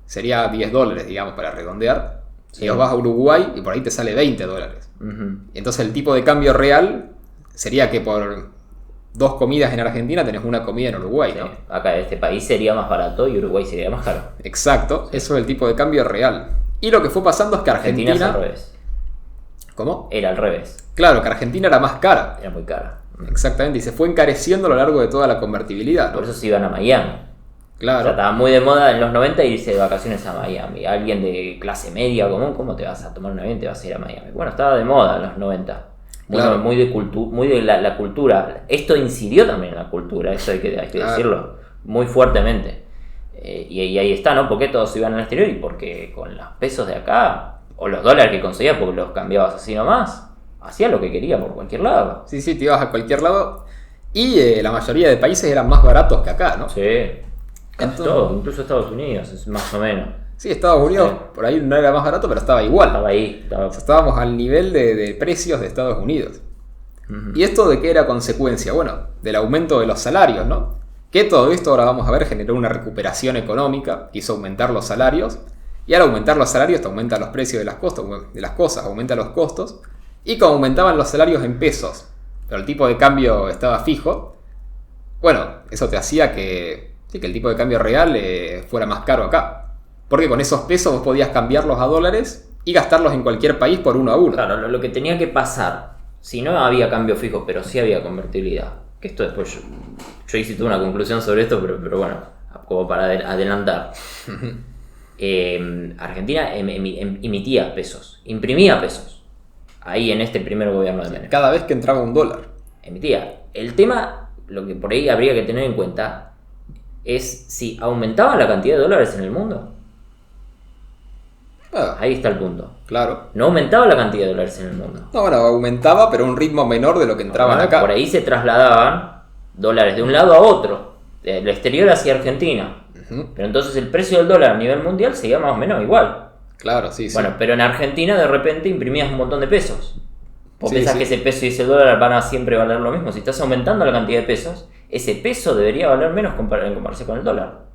sería $10, digamos, para redondear. Y vos vas a Uruguay y por ahí te sale $20. Entonces el tipo de cambio real sería que por 2 comidas en Argentina tenés una comida en Uruguay, ¿no? Acá este país sería más barato y Uruguay sería más caro. Exacto, eso es el tipo de cambio real. Y lo que fue pasando es que Argentina es al revés. ¿Cómo? Era al revés. Claro, que Argentina era más cara. Era muy cara. Exactamente, y se fue encareciendo a lo largo de toda la convertibilidad, ¿no? Por eso se iban a Miami. Claro. O sea, estaba muy de moda en los 90 irse de vacaciones a Miami. Alguien de clase media común, ¿cómo te vas a tomar un avión y te vas a ir a Miami? Bueno, estaba de moda en los 90. Claro. Muy de la cultura. Esto incidió también en la cultura, eso hay que decirlo muy fuertemente. Y ahí está, ¿no? ¿Por qué todos iban al exterior? Y porque con los pesos de acá, o los dólares que conseguías porque los cambiabas así nomás, hacía lo que quería por cualquier lado. Sí, te ibas a cualquier lado. Y la mayoría de países eran más baratos que acá, ¿no? Sí. Casi todo, incluso Estados Unidos, es más o menos. Sí, Estados Unidos por ahí no era más barato, pero estaba igual. Estaba ahí. O sea, estábamos al nivel de precios de Estados Unidos. ¿Y esto de qué era consecuencia? Bueno, del aumento de los salarios, ¿no? Que todo esto, ahora vamos a ver, generó una recuperación económica, hizo aumentar los salarios. Y al aumentar los salarios te aumentan los precios de las cosas, aumentan los costos. Y como aumentaban los salarios en pesos, pero el tipo de cambio estaba fijo, bueno, eso te hacía que el tipo de cambio real fuera más caro acá. Porque con esos pesos vos podías cambiarlos a dólares y gastarlos en cualquier país por 1 a 1. Claro, lo que tenía que pasar, si no había cambio fijo, pero sí había convertibilidad. Que esto después yo hice toda una conclusión sobre esto, pero bueno, como para adelantar. Argentina emitía pesos, imprimía pesos. Ahí en este primer gobierno de Menem. Cada vez que entraba un dólar. Emitía. El tema, lo que por ahí habría que tener en cuenta, es si aumentaba la cantidad de dólares en el mundo. Ahí está el punto. Claro. No aumentaba la cantidad de dólares en el mundo. No, bueno, aumentaba, pero a un ritmo menor de lo que entraban acá. Por ahí se trasladaban dólares de un lado a otro, del exterior hacia Argentina. Pero entonces el precio del dólar a nivel mundial seguía más o menos igual. Claro, sí. Bueno, pero en Argentina de repente imprimías un montón de pesos. Vos pensás que ese peso y ese dólar van a siempre valer lo mismo. Si estás aumentando la cantidad de pesos, ese peso debería valer menos en comparación con el dólar.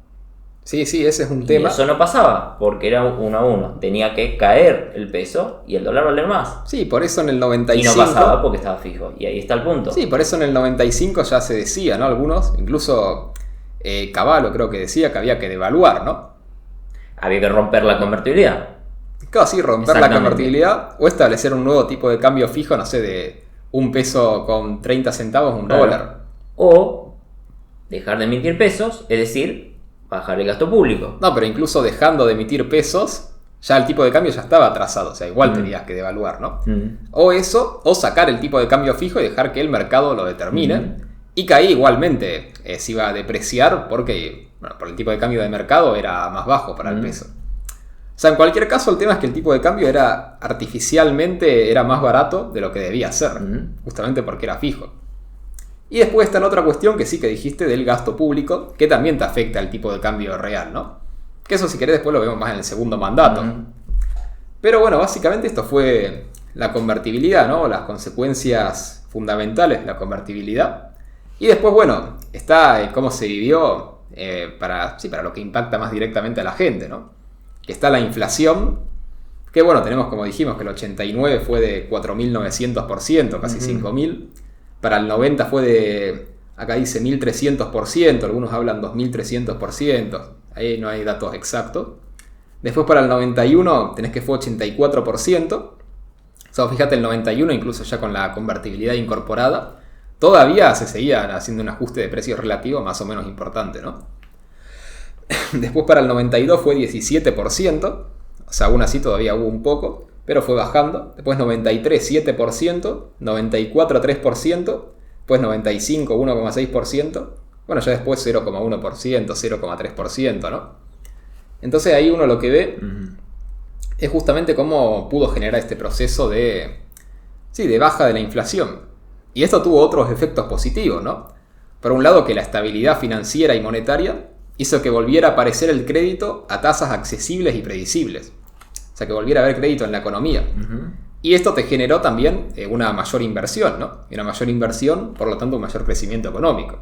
Sí, ese es un tema. Y eso no pasaba, porque era 1 a 1. Tenía que caer el peso y el dólar valer más. Sí, por eso en el 95... Y no pasaba porque estaba fijo. Y ahí está el punto. Sí, por eso en el 95 ya se decía, ¿no? Algunos, incluso Cavallo creo que decía que había que devaluar, ¿no? Había que romper la convertibilidad. Claro, sí, romper la convertibilidad o establecer un nuevo tipo de cambio fijo, no sé, de 1 peso con 30 centavos, un dólar. O dejar de emitir pesos, es decir, bajar el gasto público. No, pero incluso dejando de emitir pesos, ya el tipo de cambio ya estaba atrasado, o sea, igual tenías que devaluar, ¿no? O eso, o sacar el tipo de cambio fijo y dejar que el mercado lo determine. Y que ahí igualmente se iba a depreciar porque, bueno, por el tipo de cambio de mercado era más bajo para el peso. O sea, en cualquier caso, el tema es que el tipo de cambio era artificialmente más barato de lo que debía ser, justamente porque era fijo. Y después está la otra cuestión que sí que dijiste del gasto público, que también te afecta al tipo de cambio real, ¿no? Que eso, si querés, después lo vemos más en el segundo mandato. Pero bueno, básicamente esto fue la convertibilidad, ¿no? Las consecuencias fundamentales de la convertibilidad. Y después, bueno, está cómo se vivió para lo que impacta más directamente a la gente, ¿no? Que está la inflación, que bueno, tenemos como dijimos que el 89 fue de 4.900%, casi 5.000. Para el 90 fue de, acá dice 1.300%, algunos hablan 2.300%, ahí no hay datos exactos. Después para el 91 tenés que fue 84%, o sea, fíjate el 91 incluso ya con la convertibilidad incorporada, todavía se seguía haciendo un ajuste de precios relativo más o menos importante, ¿no? Después para el 92 fue 17%, o sea, aún así todavía hubo un poco, pero fue bajando. Después 93, 7%, 94, 3%, después 95, 1,6%, bueno, ya después 0,1%, 0,3%, ¿no? Entonces ahí uno lo que ve es justamente cómo pudo generar este proceso de baja de la inflación. Y esto tuvo otros efectos positivos, ¿no? Por un lado, que la estabilidad financiera y monetaria hizo que volviera a aparecer el crédito a tasas accesibles y predecibles. O sea, que volviera a haber crédito en la economía. Y esto te generó también una mayor inversión, ¿no? Y una mayor inversión, por lo tanto, un mayor crecimiento económico.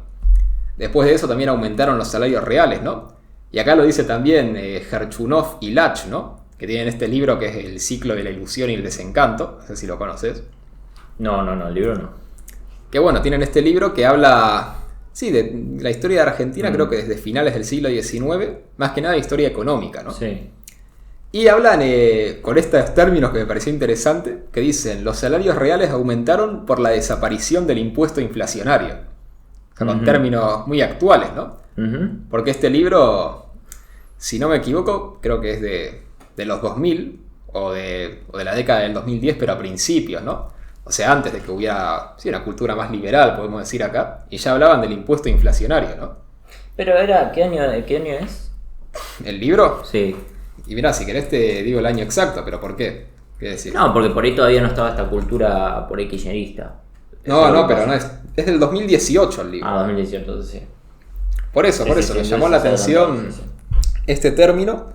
Después de eso también aumentaron los salarios reales, ¿no? Y acá lo dice también Gerchunov y Lach, ¿no? Que tienen este libro que es El ciclo de la ilusión y el desencanto. No sé si lo conoces. No, el libro no. Que bueno, tienen este libro que habla, sí, de la historia de Argentina, creo que desde finales del siglo XIX, más que nada de historia económica, ¿no? Sí. Y hablan con estos términos que me pareció interesante, que dicen, los salarios reales aumentaron por la desaparición del impuesto inflacionario. O sea, con términos muy actuales, ¿no? Porque este libro, si no me equivoco, creo que es de los 2000 o de la década del 2010, pero a principios, ¿no? O sea, antes de que hubiera una cultura más liberal, podemos decir acá, y ya hablaban del impuesto inflacionario, ¿no? Pero ¿qué año es? ¿El libro? Sí. Y mirá, si querés te digo el año exacto, pero ¿por qué? ¿Qué decir? No, porque por ahí todavía no estaba esta cultura por ahí kirchnerista. No, pero no es del 2018 el libro. 2018, entonces sí. Por eso, me llamó la atención este término,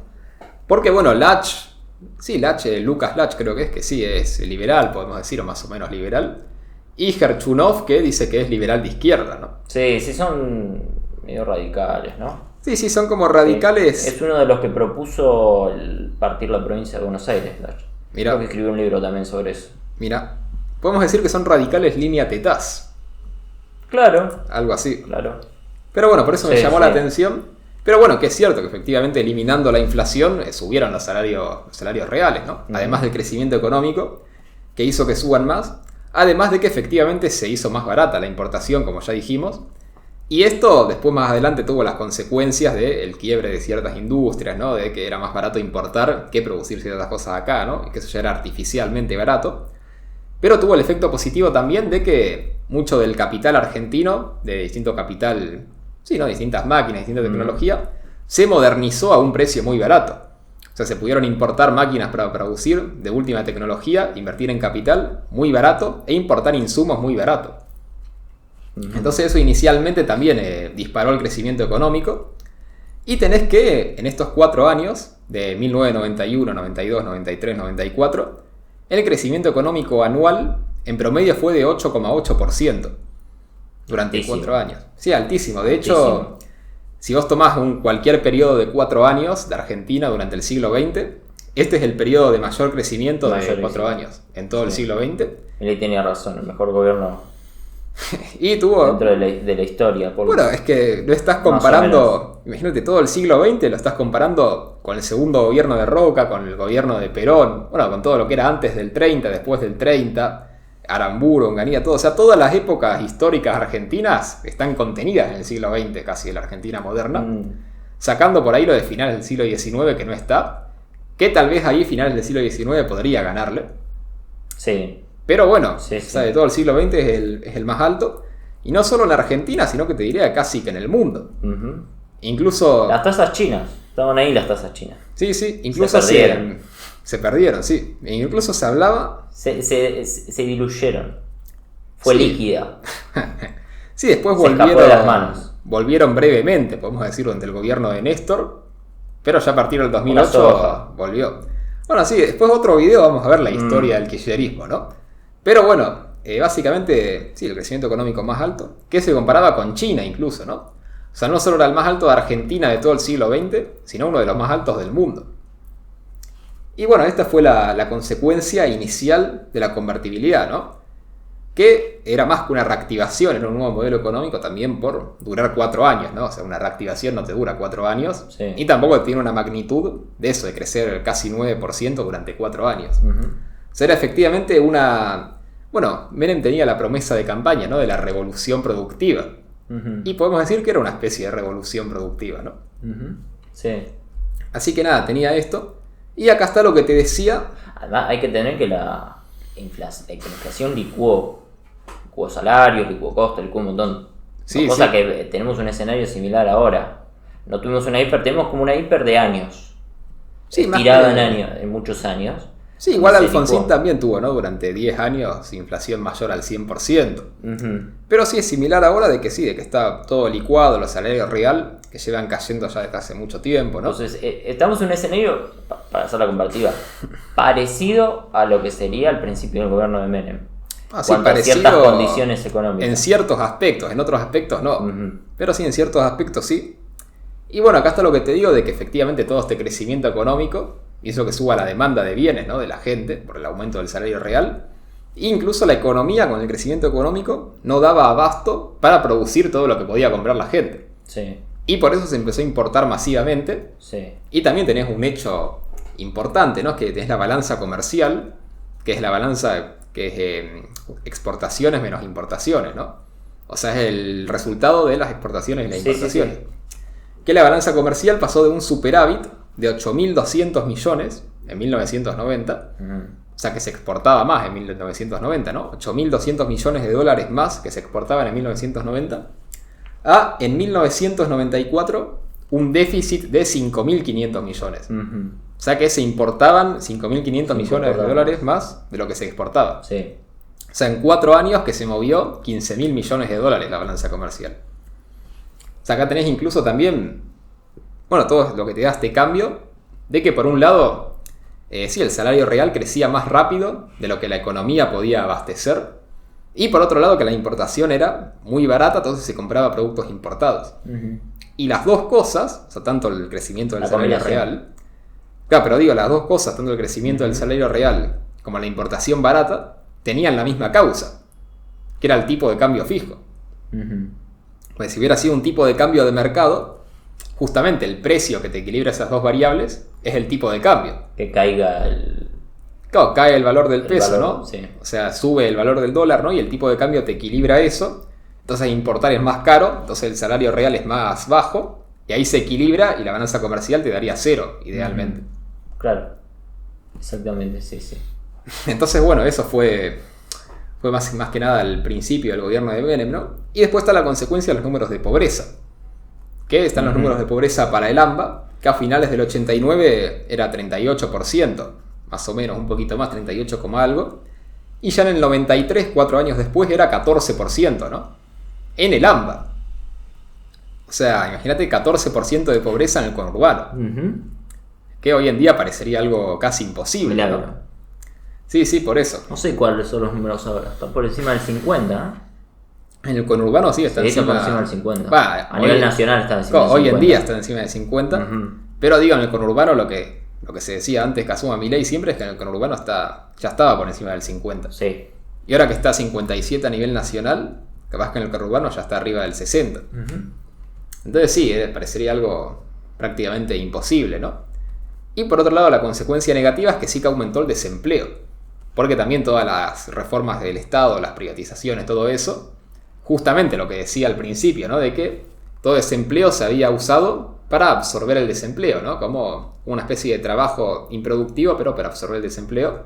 porque bueno, Lucas Lach creo que sí es liberal, podemos decir, o más o menos liberal, y Gerchunov que dice que es liberal de izquierda, ¿no? Sí, son medio radicales, ¿no? Sí, son como radicales. Es uno de los que propuso partir la provincia de Buenos Aires, Lach. Mirá. Creo que escribió un libro también sobre eso. Mira, podemos decir que son radicales línea Tetaz. Claro. Algo así. Claro. Pero bueno, por eso me llamó la atención. Pero bueno, que es cierto que efectivamente eliminando la inflación subieron los salarios reales, ¿no? Además del crecimiento económico, que hizo que suban más. Además de que efectivamente se hizo más barata la importación, como ya dijimos. Y esto después más adelante tuvo las consecuencias del quiebre de ciertas industrias, ¿no? De que era más barato importar que producir ciertas cosas acá, ¿no? Y que eso ya era artificialmente barato. Pero tuvo el efecto positivo también de que mucho del capital argentino, de distinto capital, sí, ¿no? Distintas máquinas, distinta tecnología, se modernizó a un precio muy barato. O sea, se pudieron importar máquinas para producir de última tecnología, invertir en capital muy barato e importar insumos muy barato. Entonces eso inicialmente también disparó el crecimiento económico. Y tenés que en estos 4 años, de 1991, 92, 93, 94, el crecimiento económico anual en promedio fue de 8,8% durante altísimo. 4 años. Sí, altísimo. De hecho, si vos tomás cualquier periodo de 4 años de Argentina durante el siglo XX, este es el periodo de mayor crecimiento de 4 años en todo el siglo XX. Él tenía razón, el mejor gobierno y tuvo dentro de la historia. Bueno, es que lo estás comparando, imagínate, todo el siglo XX lo estás comparando con el segundo gobierno de Roca, con el gobierno de Perón, bueno, con todo lo que era antes del 30, después del 30, Aramburu, Onganía, todo. O sea, todas las épocas históricas argentinas están contenidas en el siglo XX, casi en la Argentina moderna. Sacando por ahí lo de finales del siglo XIX, que no está, que tal vez ahí finales del siglo XIX podría ganarle. Sí. Pero bueno, o sea, de todo el siglo XX es el más alto. Y no solo en la Argentina, sino que te diría casi que en el mundo. Incluso... Las tasas chinas. Estaban ahí las tasas chinas. Sí. Incluso se perdieron, sí. E incluso se hablaba... Se diluyeron. Fue líquida. Sí, después se escapó de las manos. Volvieron brevemente, podemos decir, durante el gobierno de Néstor. Pero ya a partir del 2008 volvió. Bueno, sí, después otro video vamos a ver la historia del kirchnerismo, ¿no? Pero bueno, básicamente, sí, el crecimiento económico más alto, que se comparaba con China incluso, ¿no? O sea, no solo era el más alto de Argentina de todo el siglo XX, sino uno de los más altos del mundo. Y bueno, esta fue la consecuencia inicial de la convertibilidad, ¿no? Que era más que una reactivación en un nuevo modelo económico también por durar 4 años, ¿no? O sea, una reactivación no te dura 4 años, y tampoco tiene una magnitud de eso, de crecer casi 9% durante 4 años. O sea, era efectivamente bueno, Menem tenía la promesa de campaña, ¿no? De la revolución productiva. Y podemos decir que era una especie de revolución productiva, ¿no? Sí. Así que nada, tenía esto. Y acá está lo que te decía. Además, hay que tener que la inflación licuó salarios, licuó costos, licuó un montón. Cosa que tenemos un escenario similar ahora. No tuvimos una hiper, tenemos como una hiper de años. Sí, estirada en muchos años. Sí, igual Se Alfonsín licuó. también tuvo, ¿no? Durante 10 años inflación mayor al 100%. Ujú. Pero sí es similar ahora de que sí, de que está todo licuado, los salarios real, que llevan cayendo ya desde hace mucho tiempo, ¿no? Entonces, estamos en un escenario, para hacer la comparativa, parecido a lo que sería al principio del gobierno de Menem. Así Cuanto a parecido ciertas condiciones económicas. en ciertos aspectos, en otros aspectos no. Ujú. Pero sí, en ciertos aspectos sí. Y bueno, acá está lo que te digo de que efectivamente todo este crecimiento económico hizo que suba la demanda de bienes, ¿no? De la gente por el aumento del salario real. E incluso la economía con el crecimiento económico no daba abasto para producir todo lo que podía comprar la gente. Sí, Y por eso se empezó a importar masivamente. sí. Y también tenés un hecho importante, ¿no? Que tenés la balanza comercial, que es la balanza que es exportaciones menos importaciones, ¿no? O sea, es el resultado de las exportaciones y las Sí, importaciones. sí, Que la balanza comercial pasó de un superávit de 8.200 millones en 1990, Ujú. o sea que se exportaba más en 1990, ¿no? 8.200 millones de dólares más que se exportaban en 1990, a en 1994 un déficit de 5.500 millones. Ujú. O sea que se importaban 5.500 Se millones de importaban dólares más de lo que se exportaba. Sí. O sea, en 4 años que se movió 15.000 millones de dólares la balanza comercial. O sea, acá tenés incluso también, bueno, todo lo que te da este cambio, de que por un lado, sí, el salario real crecía más rápido de lo que la economía podía abastecer, y por otro lado que la importación era muy barata, entonces se compraba productos importados. Ujú. Y las dos cosas, o sea, tanto el crecimiento del La salario combinación. real, claro, pero digo, las dos cosas, tanto el crecimiento del salario real como la importación barata, tenían la misma causa, que era el tipo de cambio fijo. Ujú. Pues si hubiera sido un tipo de cambio de mercado, justamente el precio que te equilibra esas dos variables es el tipo de cambio. Que caiga el... Claro, cae el valor del El peso, valor, ¿no? sí. O sea, sube el valor del dólar, ¿no? Y el tipo de cambio te equilibra eso. Entonces importar es más caro, entonces el salario real es más bajo, y ahí se equilibra y la balanza comercial te daría 0, idealmente. Claro. Exactamente, sí, sí. Entonces, bueno, eso fue más que nada el principio del gobierno de Menem, ¿no? Y después está la consecuencia de los números de pobreza. Que están los números de pobreza para el AMBA, que a finales del 89 era 38%, más o menos, un poquito más, 38, algo. Y ya en el 93, 4 años después, era 14%, ¿no? En el AMBA. O sea, imagínate 14% de pobreza en el conurbano. Ujú. Que hoy en día parecería algo casi imposible, Milagro. ¿no? Sí, sí, por eso. No sé cuáles son los números ahora. Está por encima del 50, En el conurbano sí está ¿eh? Sí, está encima, por encima del 50. Va, A nivel nacional está encima del 50. Hoy en día está encima del 50. Ujú. Pero digo, en el conurbano lo que se decía antes que asuma Milei siempre es que en el conurbano ya estaba por encima del 50. Sí. Y ahora que está 57 a nivel nacional, capaz que en el conurbano ya está arriba del 60. Ujú. Entonces sí, parecería algo prácticamente imposible, ¿no? Y por otro lado, la consecuencia negativa es que sí que aumentó el desempleo. Porque también todas las reformas del Estado, las privatizaciones, todo eso, justamente lo que decía al principio, ¿no? De que todo desempleo se había usado para absorber el desempleo, ¿no? Como una especie de trabajo improductivo, pero para absorber el desempleo.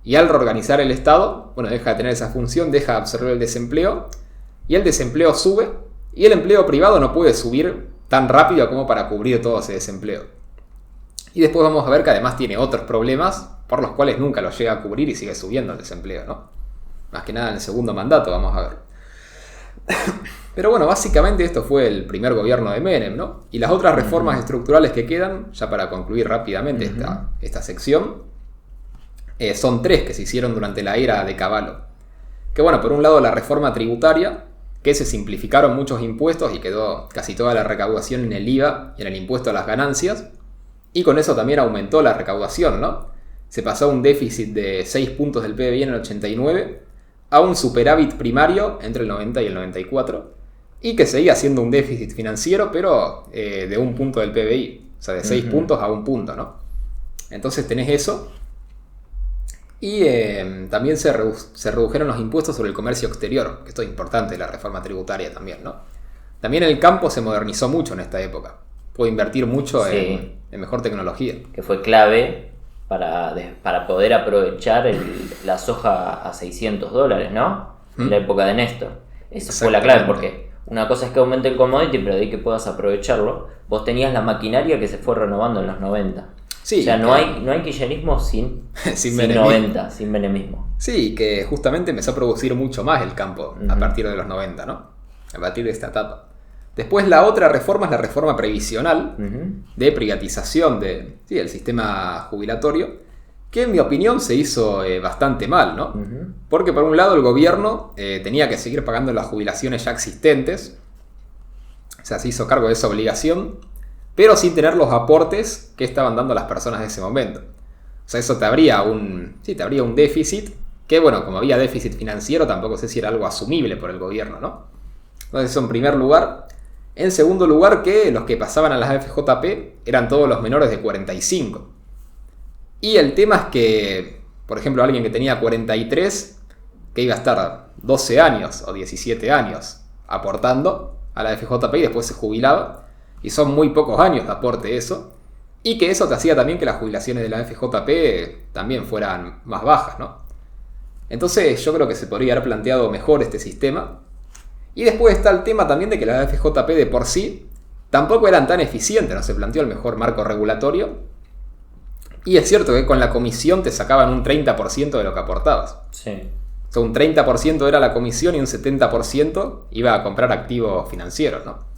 Y al reorganizar el Estado, bueno, deja de tener esa función, deja de absorber el desempleo, y el desempleo sube, y el empleo privado no puede subir tan rápido como para cubrir todo ese desempleo. Y después vamos a ver que además tiene otros problemas por los cuales nunca lo llega a cubrir y sigue subiendo el desempleo, ¿no? Más que nada en el segundo mandato, vamos a ver. Pero bueno, básicamente esto fue el primer gobierno de Menem, ¿no? Y las otras reformas estructurales que quedan, ya para concluir rápidamente esta sección, son 3 que se hicieron durante la era de Cavallo. Que bueno, por un lado la reforma tributaria, que se simplificaron muchos impuestos y quedó casi toda la recaudación en el IVA y en el impuesto a las ganancias. Y con eso también aumentó la recaudación, ¿no? Se pasó a un déficit de 6 puntos del PBI en el 89 a un superávit primario entre el 90 y el 94 y que seguía siendo un déficit financiero, pero de 1 punto del PBI. O sea, de 6 puntos a 1 punto, ¿no? Entonces tenés eso. Y también se redujeron los impuestos sobre el comercio exterior, que esto es importante, la reforma tributaria también, ¿no? También el campo se modernizó mucho en esta época. Pudo invertir mucho Sí. en mejor tecnología. Que fue clave para poder aprovechar la soja a $600, ¿no? En la época de Néstor. Esa fue la clave, porque una cosa es que aumente el commodity, pero de ahí que puedas aprovecharlo. Vos tenías la maquinaria que se fue renovando en los 90. Sí, o sea, no hay kirchnerismo sin, sin sin menemismo. 90, sin menemismo. Sí, que justamente empezó a producir mucho más el campo a partir de los 90, ¿no? A partir de esta etapa. Después la otra reforma es la reforma previsional de privatización del sistema jubilatorio, que en mi opinión se hizo bastante mal, ¿no? Porque por un lado el gobierno tenía que seguir pagando las jubilaciones ya existentes, o sea, se hizo cargo de esa obligación, pero sin tener los aportes que estaban dando las personas de ese momento. O sea, eso te abría un déficit, que bueno, como había déficit financiero, tampoco sé si era algo asumible por el gobierno, ¿no? Entonces eso en primer lugar. En segundo lugar, que los que pasaban a las AFJP eran todos los menores de 45. Y el tema es que, por ejemplo, alguien que tenía 43, que iba a estar 12 años o 17 años aportando a la AFJP y después se jubilaba, y son muy pocos años de aporte eso, y que eso te hacía también que las jubilaciones de la AFJP también fueran más bajas, ¿no? Entonces yo creo que se podría haber planteado mejor este sistema. Y después está el tema también de que las AFJP de por sí tampoco eran tan eficientes, no se planteó el mejor marco regulatorio. Y es cierto que con la comisión te sacaban un 30% de lo que aportabas. Sí. O sea, un 30% era la comisión y un 70% iba a comprar activos financieros, ¿no?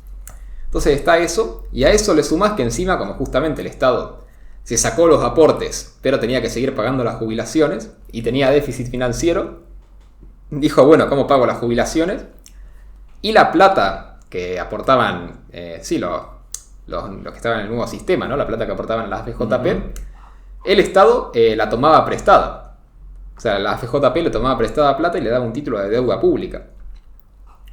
Entonces está eso, y a eso le sumás que encima, como justamente el Estado se sacó los aportes, pero tenía que seguir pagando las jubilaciones, y tenía déficit financiero, dijo, bueno, ¿cómo pago las jubilaciones? Y la plata que aportaban, los que estaban en el nuevo sistema, ¿no? La plata que aportaban las AFJP, el Estado la tomaba prestada. O sea, la AFJP le tomaba prestada plata y le daba un título de deuda pública.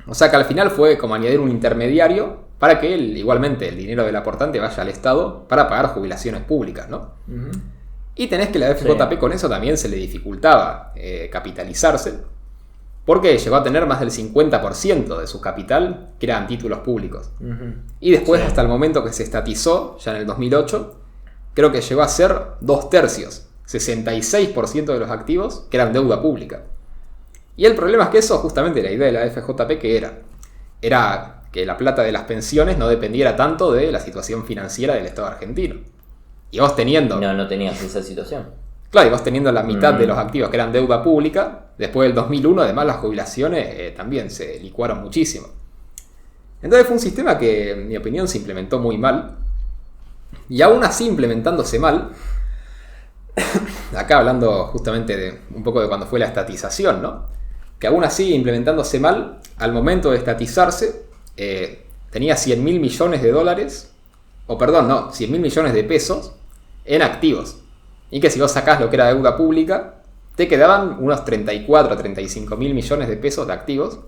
O sea que al final fue como añadir un intermediario para que igualmente el dinero del aportante vaya al Estado para pagar jubilaciones públicas, ¿no? Y tenés que la AFJP con eso también se le dificultaba capitalizarse, porque llegó a tener más del 50% de su capital que eran títulos públicos. Y después, hasta el momento que se estatizó, ya en el 2008, creo que llegó a ser 2/3, 66% de los activos que eran deuda pública. Y el problema es que eso, justamente la idea de la FJP, que era que la plata de las pensiones no dependiera tanto de la situación financiera del Estado argentino. Y vos teniendo... No tenías esa situación. Claro, y vos teniendo la mitad de los activos que eran deuda pública, después del 2001, además las jubilaciones también se licuaron muchísimo. Entonces fue un sistema que, en mi opinión, se implementó muy mal. Y aún así, implementándose mal, acá hablando justamente de un poco de cuando fue la estatización, ¿no? Que aún así, implementándose mal, al momento de estatizarse, tenía 100.000 millones de dólares, 100.000 millones de pesos en activos. Y que si vos sacás lo que era deuda pública, te quedaban unos 34 a 35 mil millones de pesos de activos. O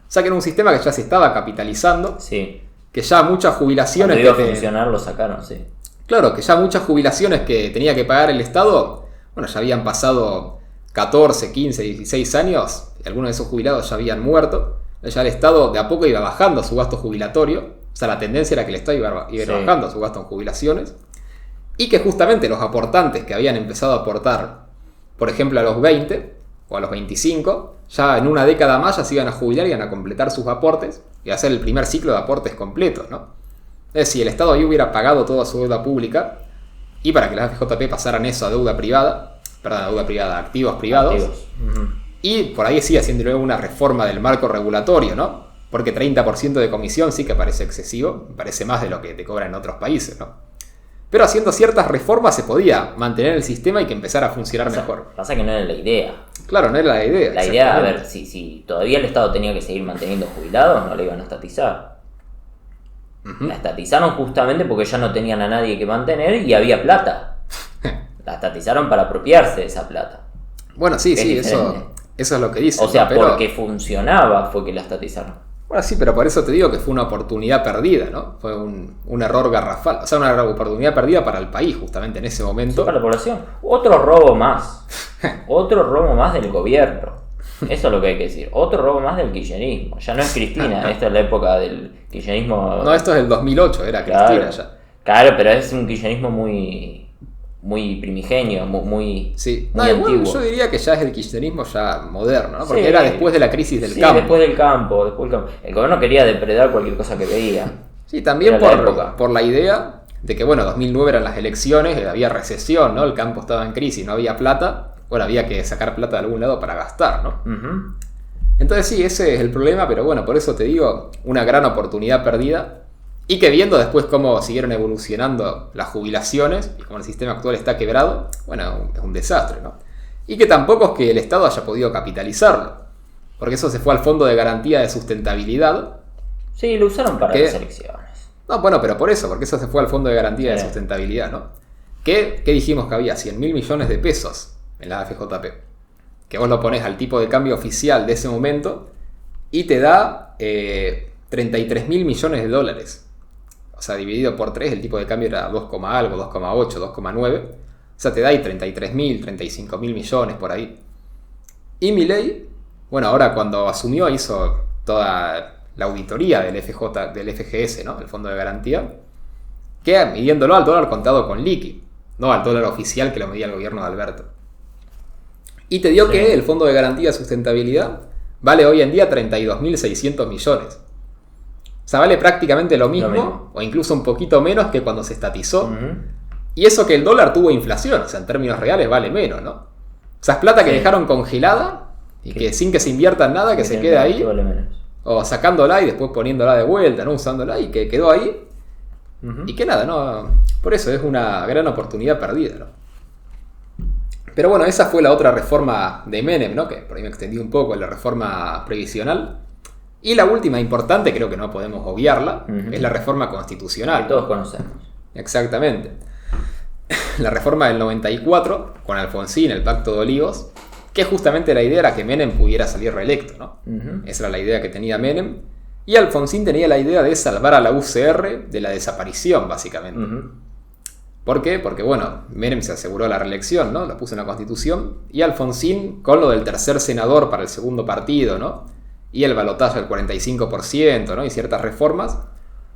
sea que era un sistema que ya se estaba capitalizando. Sí. Que ya muchas jubilaciones... Cuando iba a funcionar lo sacaron, sí. Claro, que ya muchas jubilaciones que tenía que pagar el Estado, bueno, ya habían pasado 14, 15, 16 años, y algunos de esos jubilados ya habían muerto. Ya el Estado de a poco iba bajando su gasto jubilatorio. O sea, la tendencia era que el Estado iba bajando su gasto en jubilaciones. Y que justamente los aportantes que habían empezado a aportar, por ejemplo, a los 20 o a los 25, ya en una década más ya se iban a jubilar y iban a completar sus aportes y a hacer el primer ciclo de aportes completos, ¿no? Es decir, el Estado ahí hubiera pagado toda su deuda pública, y para que las FJP pasaran eso a activos privados. Y por ahí sí haciendo luego una reforma del marco regulatorio, ¿no? Porque 30% de comisión sí que parece excesivo, parece más de lo que te cobran en otros países, ¿no? Pero haciendo ciertas reformas se podía mantener el sistema y que empezara a funcionar mejor. Pasa que no era la idea. Claro, no era la idea. La idea, a ver, si todavía el Estado tenía que seguir manteniendo jubilados, no le iban a estatizar. La estatizaron justamente porque ya no tenían a nadie que mantener y había plata. La estatizaron para apropiarse de esa plata. Bueno, sí, eso es lo que dice. O sea, porque funcionaba fue que la estatizaron. Bueno, sí, pero por eso te digo que fue una oportunidad perdida, ¿no? Fue un error garrafal. O sea, una oportunidad perdida para el país, justamente en ese momento. Sí, para la población. Otro robo más. Otro robo más del gobierno. Eso es lo que hay que decir. Otro robo más del kirchnerismo. Ya no es Cristina. Esta es la época del kirchnerismo. No, esto es el 2008, era Cristina ya. Claro, pero es un kirchnerismo muy primigenio, muy antiguo. Bueno, yo diría que ya es el kirchnerismo ya moderno, ¿no? Porque era después de la crisis del campo. Después del campo. El gobierno quería depredar cualquier cosa que veía. Sí, también por la idea, de que, bueno, 2009 eran las elecciones, había recesión, ¿no? El campo estaba en crisis, no había plata, bueno, había que sacar plata de algún lado para gastar, ¿no? Ujú. Entonces sí, ese es el problema, pero bueno, por eso te digo, una gran oportunidad perdida. Y que viendo después cómo siguieron evolucionando las jubilaciones y cómo el sistema actual está quebrado, bueno, es un desastre, ¿no? Y que tampoco es que el Estado haya podido capitalizarlo, porque eso se fue al Fondo de Garantía de Sustentabilidad. Sí, lo usaron para ¿Qué? las elecciones. No, bueno, pero por eso, porque eso se fue al Fondo de Garantía de Sí. Sustentabilidad, ¿no? ¿Qué dijimos que había? 100.000 millones de pesos en la AFJP. Que vos lo pones al tipo de cambio oficial de ese momento y te da 33.000 millones de dólares. O sea, dividido por 3, el tipo de cambio era 2, algo, 2,8, 2,9. O sea, te da ahí 33.000, 35.000 millones por ahí. Y Milei, bueno, ahora cuando asumió hizo toda la auditoría del FGS, ¿no? El Fondo de Garantía, que midiéndolo al dólar contado con liqui, no al dólar oficial que lo medía el gobierno de Alberto. Y te dio Sí. que el Fondo de Garantía de Sustentabilidad vale hoy en día 32.600 millones. O sea, vale prácticamente lo mismo, o incluso un poquito menos que cuando se estatizó. Ujú. Y eso que el dólar tuvo inflación, o sea, en términos reales vale menos, ¿no? O sea, es plata que Sí. dejaron congelada y Que- que sin que se invierta en nada, que se quede ahí, vale menos. o sacándola y después poniéndola de vuelta, ¿no? Usándola y que quedó ahí. Ujú. Y que nada, ¿no? Por eso es una gran oportunidad perdida, ¿no? Pero bueno, esa fue la otra reforma de Menem, ¿no? Que por ahí me extendí un poco en la reforma previsional. Y la última importante, creo que no podemos obviarla, Ujú. es la reforma constitucional. Que todos conocemos. Exactamente. La reforma del 94, con Alfonsín, el Pacto de Olivos, que justamente la idea era que Menem pudiera salir reelecto, ¿no? Ujú. Esa era la idea que tenía Menem. Y Alfonsín tenía la idea de salvar a la UCR de la desaparición, básicamente. Ujú. ¿Por qué? Porque, bueno, Menem se aseguró la reelección, ¿no? Lo puso en la Constitución. Y Alfonsín, con lo del tercer senador para el segundo partido, ¿no? Y el balotaje del 45%, ¿no? Y ciertas reformas,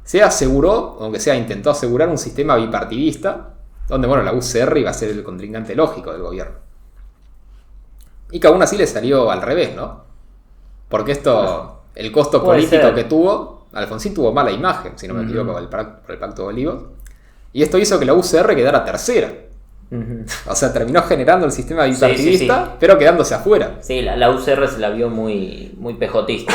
se aseguró, aunque sea intentó asegurar un sistema bipartidista, donde, bueno, la UCR iba a ser el contrincante lógico del gobierno. Y que aún así le salió al revés, ¿no? Porque esto, el costo Puede político ser. que tuvo, Alfonsín tuvo mala imagen, si no me equivoco, por el Pacto de Olivos. Y esto hizo que la UCR quedara tercera. Ujú. O sea, terminó generando el sistema bipartidista, sí. pero quedándose afuera. Sí, la UCR se la vio muy, muy pejotista.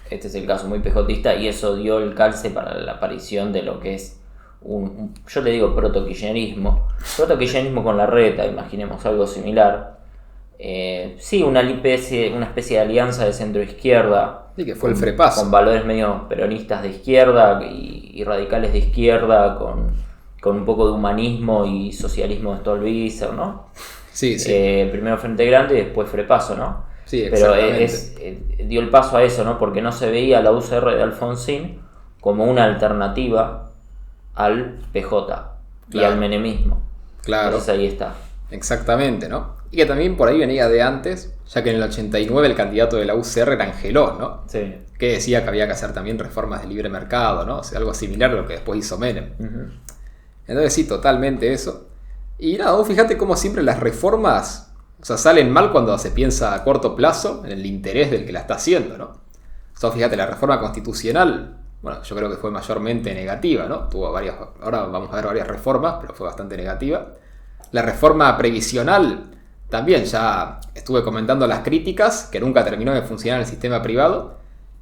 Este es el caso, muy pejotista, y eso dio el calce para la aparición de lo que es yo le digo proto-kirchnerismo. Proto-kirchnerismo con la reta, imaginemos algo similar. Sí, una especie de alianza de centro-izquierda. Y que fue el frepaso. Con valores medio peronistas de izquierda y radicales de izquierda, con un poco de humanismo y socialismo de Stolbizer, ¿no? Sí, sí. Primero Frente Grande y después Frepaso, ¿no? Sí, Pero exactamente. dio el paso a eso, ¿no? Porque no se veía la UCR de Alfonsín como una alternativa al PJ y Claro. al menemismo. Claro. Entonces ahí está. Exactamente, ¿no? Y que también por ahí venía de antes, ya que en el 89 el candidato de la UCR era Angeló, ¿no? Sí. Que decía que había que hacer también reformas de libre mercado, ¿no? O sea, algo similar a lo que después hizo Menem. Ujú. Entonces sí, totalmente eso. Y nada, vos fíjate cómo siempre las reformas, o sea, salen mal cuando se piensa a corto plazo en el interés del que la está haciendo, ¿no? O sea, fíjate, la reforma constitucional, bueno, yo creo que fue mayormente negativa, ¿no? Tuvo varias, ahora vamos a ver varias reformas, pero fue bastante negativa. La reforma previsional, también ya estuve comentando las críticas, que nunca terminó de funcionar el sistema privado,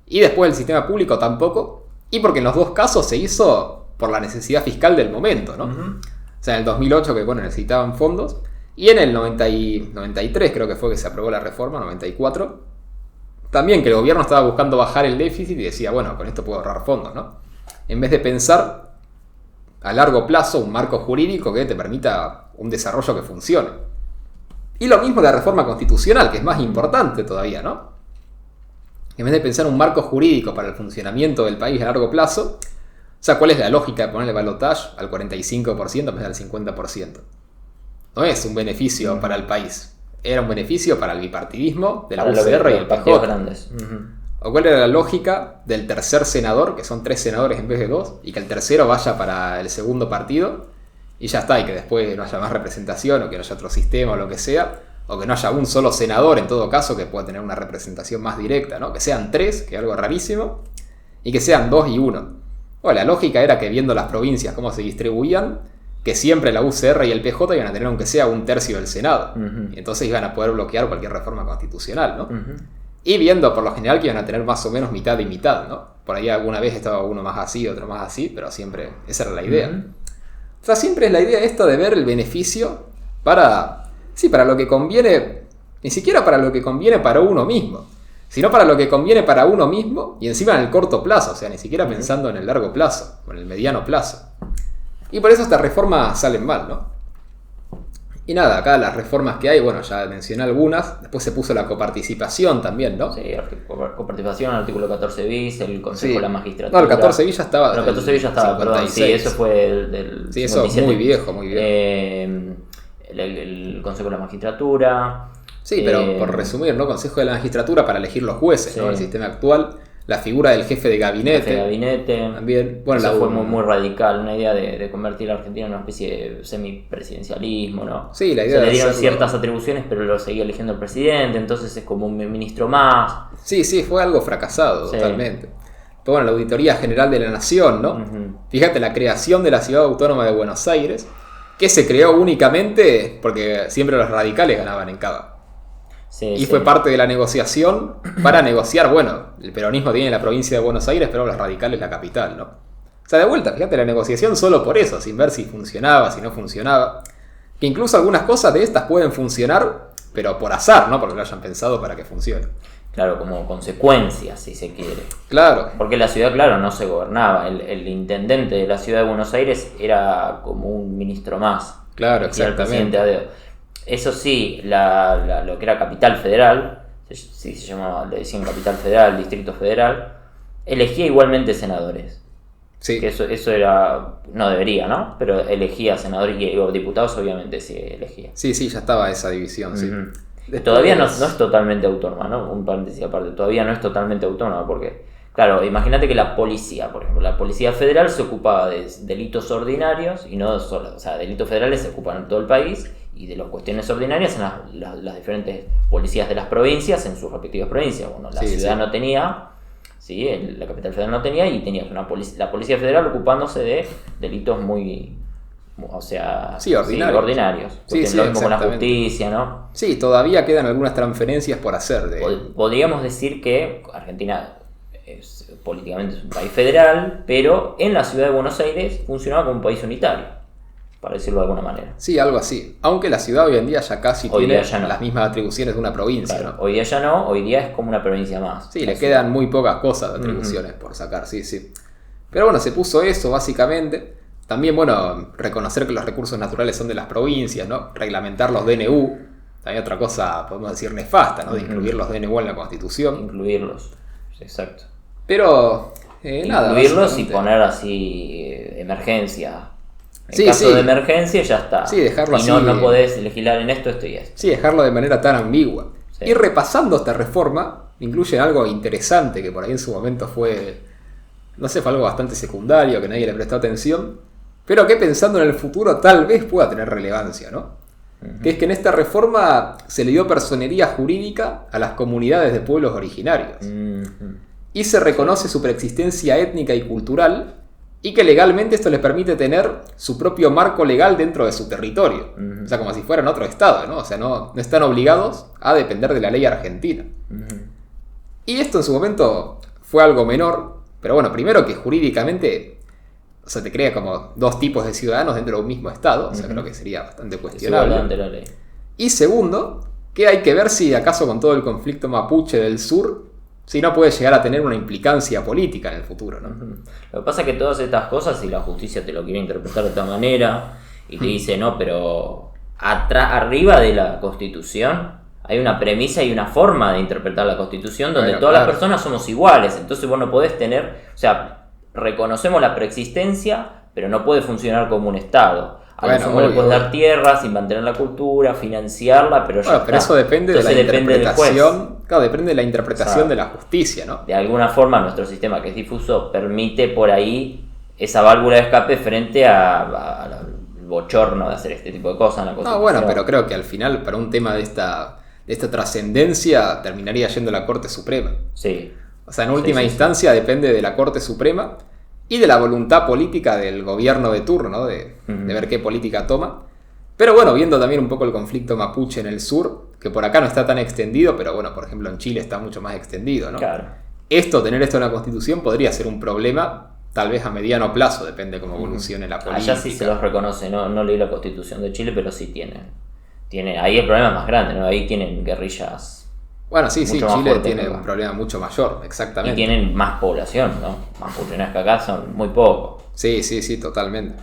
y después el sistema público tampoco, y porque en los dos casos se hizo por la necesidad fiscal del momento, ¿no? Ujú. O sea, en el 2008 que, bueno, necesitaban fondos, y en el 93 creo que fue que se aprobó la reforma, 94, también que el gobierno estaba buscando bajar el déficit y decía, bueno, con esto puedo ahorrar fondos, ¿no? En vez de pensar a largo plazo un marco jurídico que te permita un desarrollo que funcione. Y lo mismo la reforma constitucional, que es más importante todavía, ¿no? En vez de pensar un marco jurídico para el funcionamiento del país a largo plazo, o sea, ¿cuál es la lógica de ponerle balotaje al 45% en vez del 50%? No es un beneficio para el país, era un beneficio para el bipartidismo de la Para UCR y los el partidos PJ. grandes. Ujú. ¿O cuál era la lógica del tercer senador, que son 3 senadores en vez de 2, y que el tercero vaya para el segundo partido y ya está, y que después no haya más representación, o que no haya otro sistema o lo que sea, o que no haya un solo senador en todo caso que pueda tener una representación más directa, ¿no? Que sean 3, que es algo rarísimo, y que sean 2 y 1. Bueno, la lógica era que viendo las provincias cómo se distribuían, que siempre la UCR y el PJ iban a tener aunque sea un tercio del Senado. Y entonces iban a poder bloquear cualquier reforma constitucional, ¿no? Y viendo por lo general que iban a tener más o menos mitad y mitad, ¿no? Por ahí alguna vez estaba uno más así, otro más así, pero siempre esa era la idea. O sea, siempre es la idea esta de ver el beneficio para lo que conviene, ni siquiera para lo que conviene para uno mismo, sino para lo que conviene para uno mismo y encima en el corto plazo, o sea, ni siquiera pensando en el largo plazo o en el mediano plazo. Y por eso estas reformas salen mal, ¿no? Y nada, acá las reformas que hay, bueno, ya mencioné algunas, después se puso la coparticipación también, ¿no? Sí, coparticipación, artículo 14 bis, el Consejo de la Magistratura. No, el 14 bis ya estaba. No, el 14 bis ya estaba, 56. Perdón, sí, eso fue del sí, eso 57. Muy viejo, muy viejo. El Consejo de la Magistratura. Sí, pero por resumir, ¿no? Consejo de la Magistratura para elegir los jueces, sí. ¿no? El sistema actual. La figura del jefe de gabinete. Jefe de gabinete. También. Bueno, eso fue muy radical, una idea de convertir a Argentina en una especie de semipresidencialismo, ¿no? Sí, la idea se le dieron ciertas atribuciones, pero lo seguía eligiendo el presidente, entonces es como un ministro más. Sí, fue algo fracasado, totalmente. Pero bueno, la Auditoría General de la Nación, ¿no? Fíjate, la creación de la Ciudad Autónoma de Buenos Aires, que se creó únicamente porque siempre los radicales ganaban en Cava. Y fue parte de la negociación para negociar, bueno, el peronismo tiene la provincia de Buenos Aires, pero los radicales la capital, ¿no? O sea, de vuelta, fíjate, la negociación solo por eso, sin ver si funcionaba, si no funcionaba. Que incluso algunas cosas de estas pueden funcionar, pero por azar, ¿no? Porque lo hayan pensado para que funcione. Claro, como consecuencia, si se quiere. Claro. Porque la ciudad, claro, no se gobernaba. El intendente de la ciudad de Buenos Aires era como un ministro más. Claro, exactamente. El presidente a dedo. Eso sí, lo que era Capital Federal, sí se llamaba, le decían Capital Federal, Distrito Federal, elegía igualmente senadores. Sí. Que eso era, no debería, ¿no? Pero elegía senadores y diputados, obviamente sí elegía. Sí, ya estaba esa división, sí. Todavía no es totalmente autónoma, ¿no? Un paréntesis aparte, todavía no es totalmente autónoma porque, claro, imagínate que la policía, por ejemplo, la Policía Federal se ocupaba de delitos ordinarios y no solo, o sea, delitos federales se ocupan en todo el país. Y de las cuestiones ordinarias en las diferentes policías de las provincias, en sus respectivas provincias. Bueno, la ciudad no tenía, ¿sí? La capital federal no tenía, y tenía la policía federal ocupándose de delitos muy, o sea, ordinarios. Como la justicia, ¿no? Sí, todavía quedan algunas transferencias por hacer. Podríamos decir que Argentina políticamente es un país federal, pero en la ciudad de Buenos Aires funcionaba como un país unitario, para decirlo de alguna manera. Sí, algo así. Aunque la ciudad hoy en día ya casi tiene las mismas atribuciones de una provincia, claro, ¿no? Hoy día ya no, hoy día es como una provincia más. Sí, le quedan muy pocas cosas de atribuciones por sacar, sí. Pero bueno, se puso eso básicamente. También, bueno, reconocer que los recursos naturales son de las provincias, ¿no? Reglamentar los DNU. También otra cosa, podemos decir, nefasta, ¿no? De incluir los DNU en la Constitución. Incluirlos, exacto. Pero, nada. Incluirlos y poner así emergencia. En caso de emergencia ya está. Sí, dejarlo así. Y no podés legislar en esto y esto. Sí, dejarlo de manera tan ambigua. Sí. Y repasando esta reforma, incluyen algo interesante que por ahí en su momento fue algo bastante secundario, que nadie le prestó atención, pero que pensando en el futuro tal vez pueda tener relevancia, ¿no? Que es que en esta reforma se le dio personería jurídica a las comunidades de pueblos originarios. Y se reconoce su preexistencia étnica y cultural, y que legalmente esto les permite tener su propio marco legal dentro de su territorio. O sea, como si fueran otro estado, ¿no? O sea, no están obligados a depender de la ley argentina. Y esto en su momento fue algo menor, pero bueno, primero que jurídicamente, o sea, te crea como dos tipos de ciudadanos dentro de un mismo estado, o sea, creo que sería bastante cuestionable. La ley. Y segundo, que hay que ver si acaso con todo el conflicto mapuche del sur, si no puede llegar a tener una implicancia política en el futuro, ¿no? Lo que pasa es que todas estas cosas, si la justicia te lo quiere interpretar de esta manera y te dice, no, pero arriba de la Constitución hay una premisa y una forma de interpretar la Constitución donde todas las personas somos iguales. Entonces vos no podés tener, o sea, reconocemos la preexistencia, pero no puede funcionar como un Estado. A lo mejor le puedes dar tierras y mantener la cultura, financiarla, pero ya pero eso depende de la interpretación. Claro, depende de la interpretación de la justicia, ¿no? De alguna forma nuestro sistema, que es difuso, permite por ahí esa válvula de escape frente al bochorno de hacer este tipo de cosas en la Constitución. No, bueno, pero creo que al final, para un tema de esta trascendencia, terminaría yendo a la Corte Suprema. Sí. O sea, en última instancia depende de la Corte Suprema, y de la voluntad política del gobierno de turno, ¿no? De ver qué política toma. Pero bueno, viendo también un poco el conflicto mapuche en el sur, que por acá no está tan extendido, pero bueno, por ejemplo en Chile está mucho más extendido, ¿no? Claro. Tener esto en la Constitución podría ser un problema, tal vez a mediano plazo, depende cómo evolucione la política. Allá sí se los reconoce, no leí la Constitución de Chile, pero sí tiene ahí el problema es más grande, ¿no? Ahí tienen guerrillas. Bueno, sí, Chile tiene un problema mucho mayor, exactamente. Y tienen más población, ¿no? Más poblaciones que acá son muy pocos. Sí, totalmente.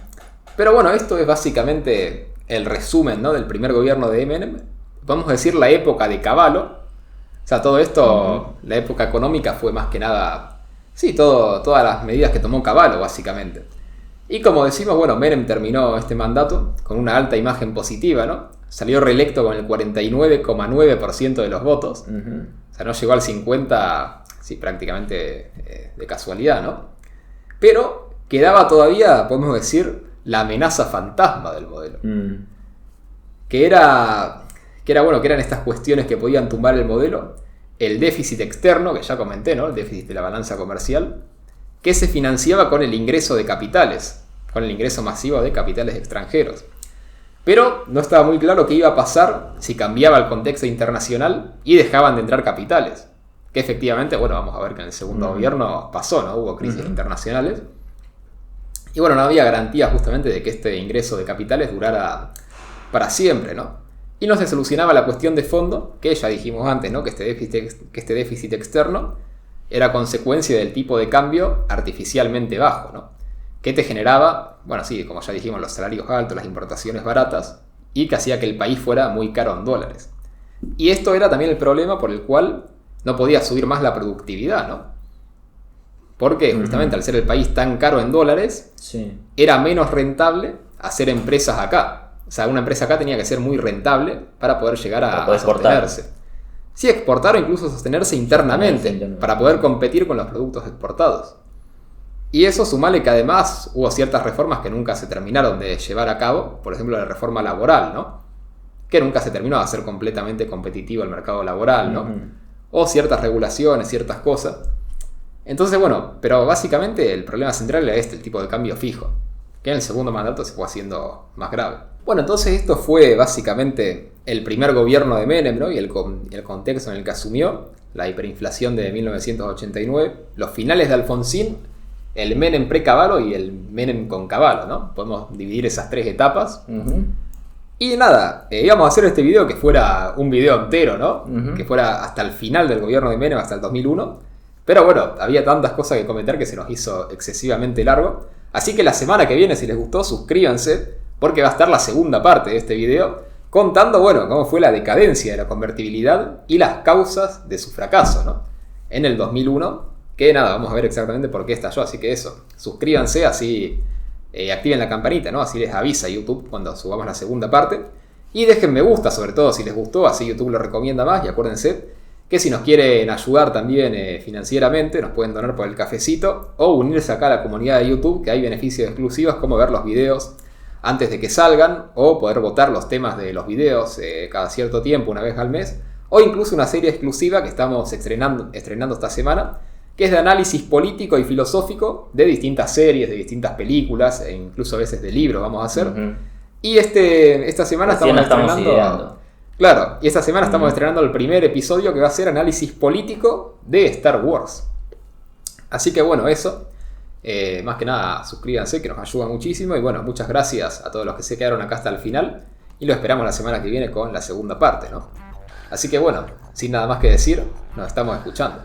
Pero bueno, esto es básicamente el resumen, ¿no? Del primer gobierno de Menem. Vamos a decir la época de Cavallo. O sea, todo esto, la época económica fue más que nada, todas las medidas que tomó Cavallo, básicamente. Y como decimos, bueno, Menem terminó este mandato con una alta imagen positiva, ¿no? Salió reelecto con el 49,9% de los votos. O sea, no llegó al 50%, sí, prácticamente de casualidad, ¿no? Pero quedaba todavía, podemos decir, la amenaza fantasma del modelo. Que eran estas cuestiones que podían tumbar el modelo. El déficit externo, que ya comenté, ¿no? El déficit de la balanza comercial, que se financiaba con el ingreso de capitales, con el ingreso masivo de capitales extranjeros. Pero no estaba muy claro qué iba a pasar si cambiaba el contexto internacional y dejaban de entrar capitales. Que efectivamente, bueno, vamos a ver que en el segundo gobierno pasó, ¿no? Hubo crisis internacionales. Y bueno, no había garantía justamente de que este ingreso de capitales durara para siempre, ¿no? Y no se solucionaba la cuestión de fondo, que ya dijimos antes, ¿no? Que este déficit externo era consecuencia del tipo de cambio artificialmente bajo, ¿no? Que te generaba, bueno, sí, como ya dijimos, los salarios altos, las importaciones baratas, y que hacía que el país fuera muy caro en dólares. Y esto era también el problema por el cual no podía subir más la productividad, ¿no? Porque justamente al ser el país tan caro en dólares, era menos rentable hacer empresas acá. O sea, una empresa acá tenía que ser muy rentable para poder llegar a sostenerse. Sí, exportar o incluso sostenerse internamente, para poder competir con los productos exportados. Y eso sumale que además hubo ciertas reformas que nunca se terminaron de llevar a cabo, por ejemplo la reforma laboral, ¿no? Que nunca se terminó de hacer completamente competitivo el mercado laboral, ¿no? O ciertas regulaciones, ciertas cosas. Entonces, bueno, pero básicamente el problema central era el tipo de cambio fijo, que en el segundo mandato se fue haciendo más grave. Bueno, entonces esto fue básicamente el primer gobierno de Menem, ¿no? Y el contexto en el que asumió, la hiperinflación de 1989, los finales de Alfonsín, el Menem pre-Cavallo y el Menem con Cavallo, ¿no? Podemos dividir esas tres etapas. Y nada, íbamos a hacer este video que fuera un video entero, ¿no? Que fuera hasta el final del gobierno de Menem, hasta el 2001. Pero bueno, había tantas cosas que comentar que se nos hizo excesivamente largo. Así que la semana que viene, si les gustó, suscríbanse, porque va a estar la segunda parte de este video, contando, bueno, cómo fue la decadencia de la convertibilidad y las causas de su fracaso, ¿no? En el 2001. Que nada, vamos a ver exactamente por qué estalló, así que eso, suscríbanse, así activen la campanita, ¿no? Así les avisa YouTube cuando subamos la segunda parte. Y dejen me gusta, sobre todo si les gustó, así YouTube lo recomienda más. Y acuérdense que si nos quieren ayudar también financieramente, nos pueden donar por el cafecito o unirse acá a la comunidad de YouTube, que hay beneficios exclusivos como ver los videos antes de que salgan o poder votar los temas de los videos cada cierto tiempo, una vez al mes. O incluso una serie exclusiva que estamos estrenando esta semana, que es de análisis político y filosófico de distintas series, de distintas películas, e incluso a veces de libros vamos a hacer. Y esta semana estamos estrenando... Claro, y esta semana estamos estrenando el primer episodio que va a ser análisis político de Star Wars. Así que bueno, eso. Más que nada, suscríbanse, que nos ayuda muchísimo. Y bueno, muchas gracias a todos los que se quedaron acá hasta el final. Y lo esperamos la semana que viene con la segunda parte, ¿no? Así que bueno, sin nada más que decir, nos estamos escuchando.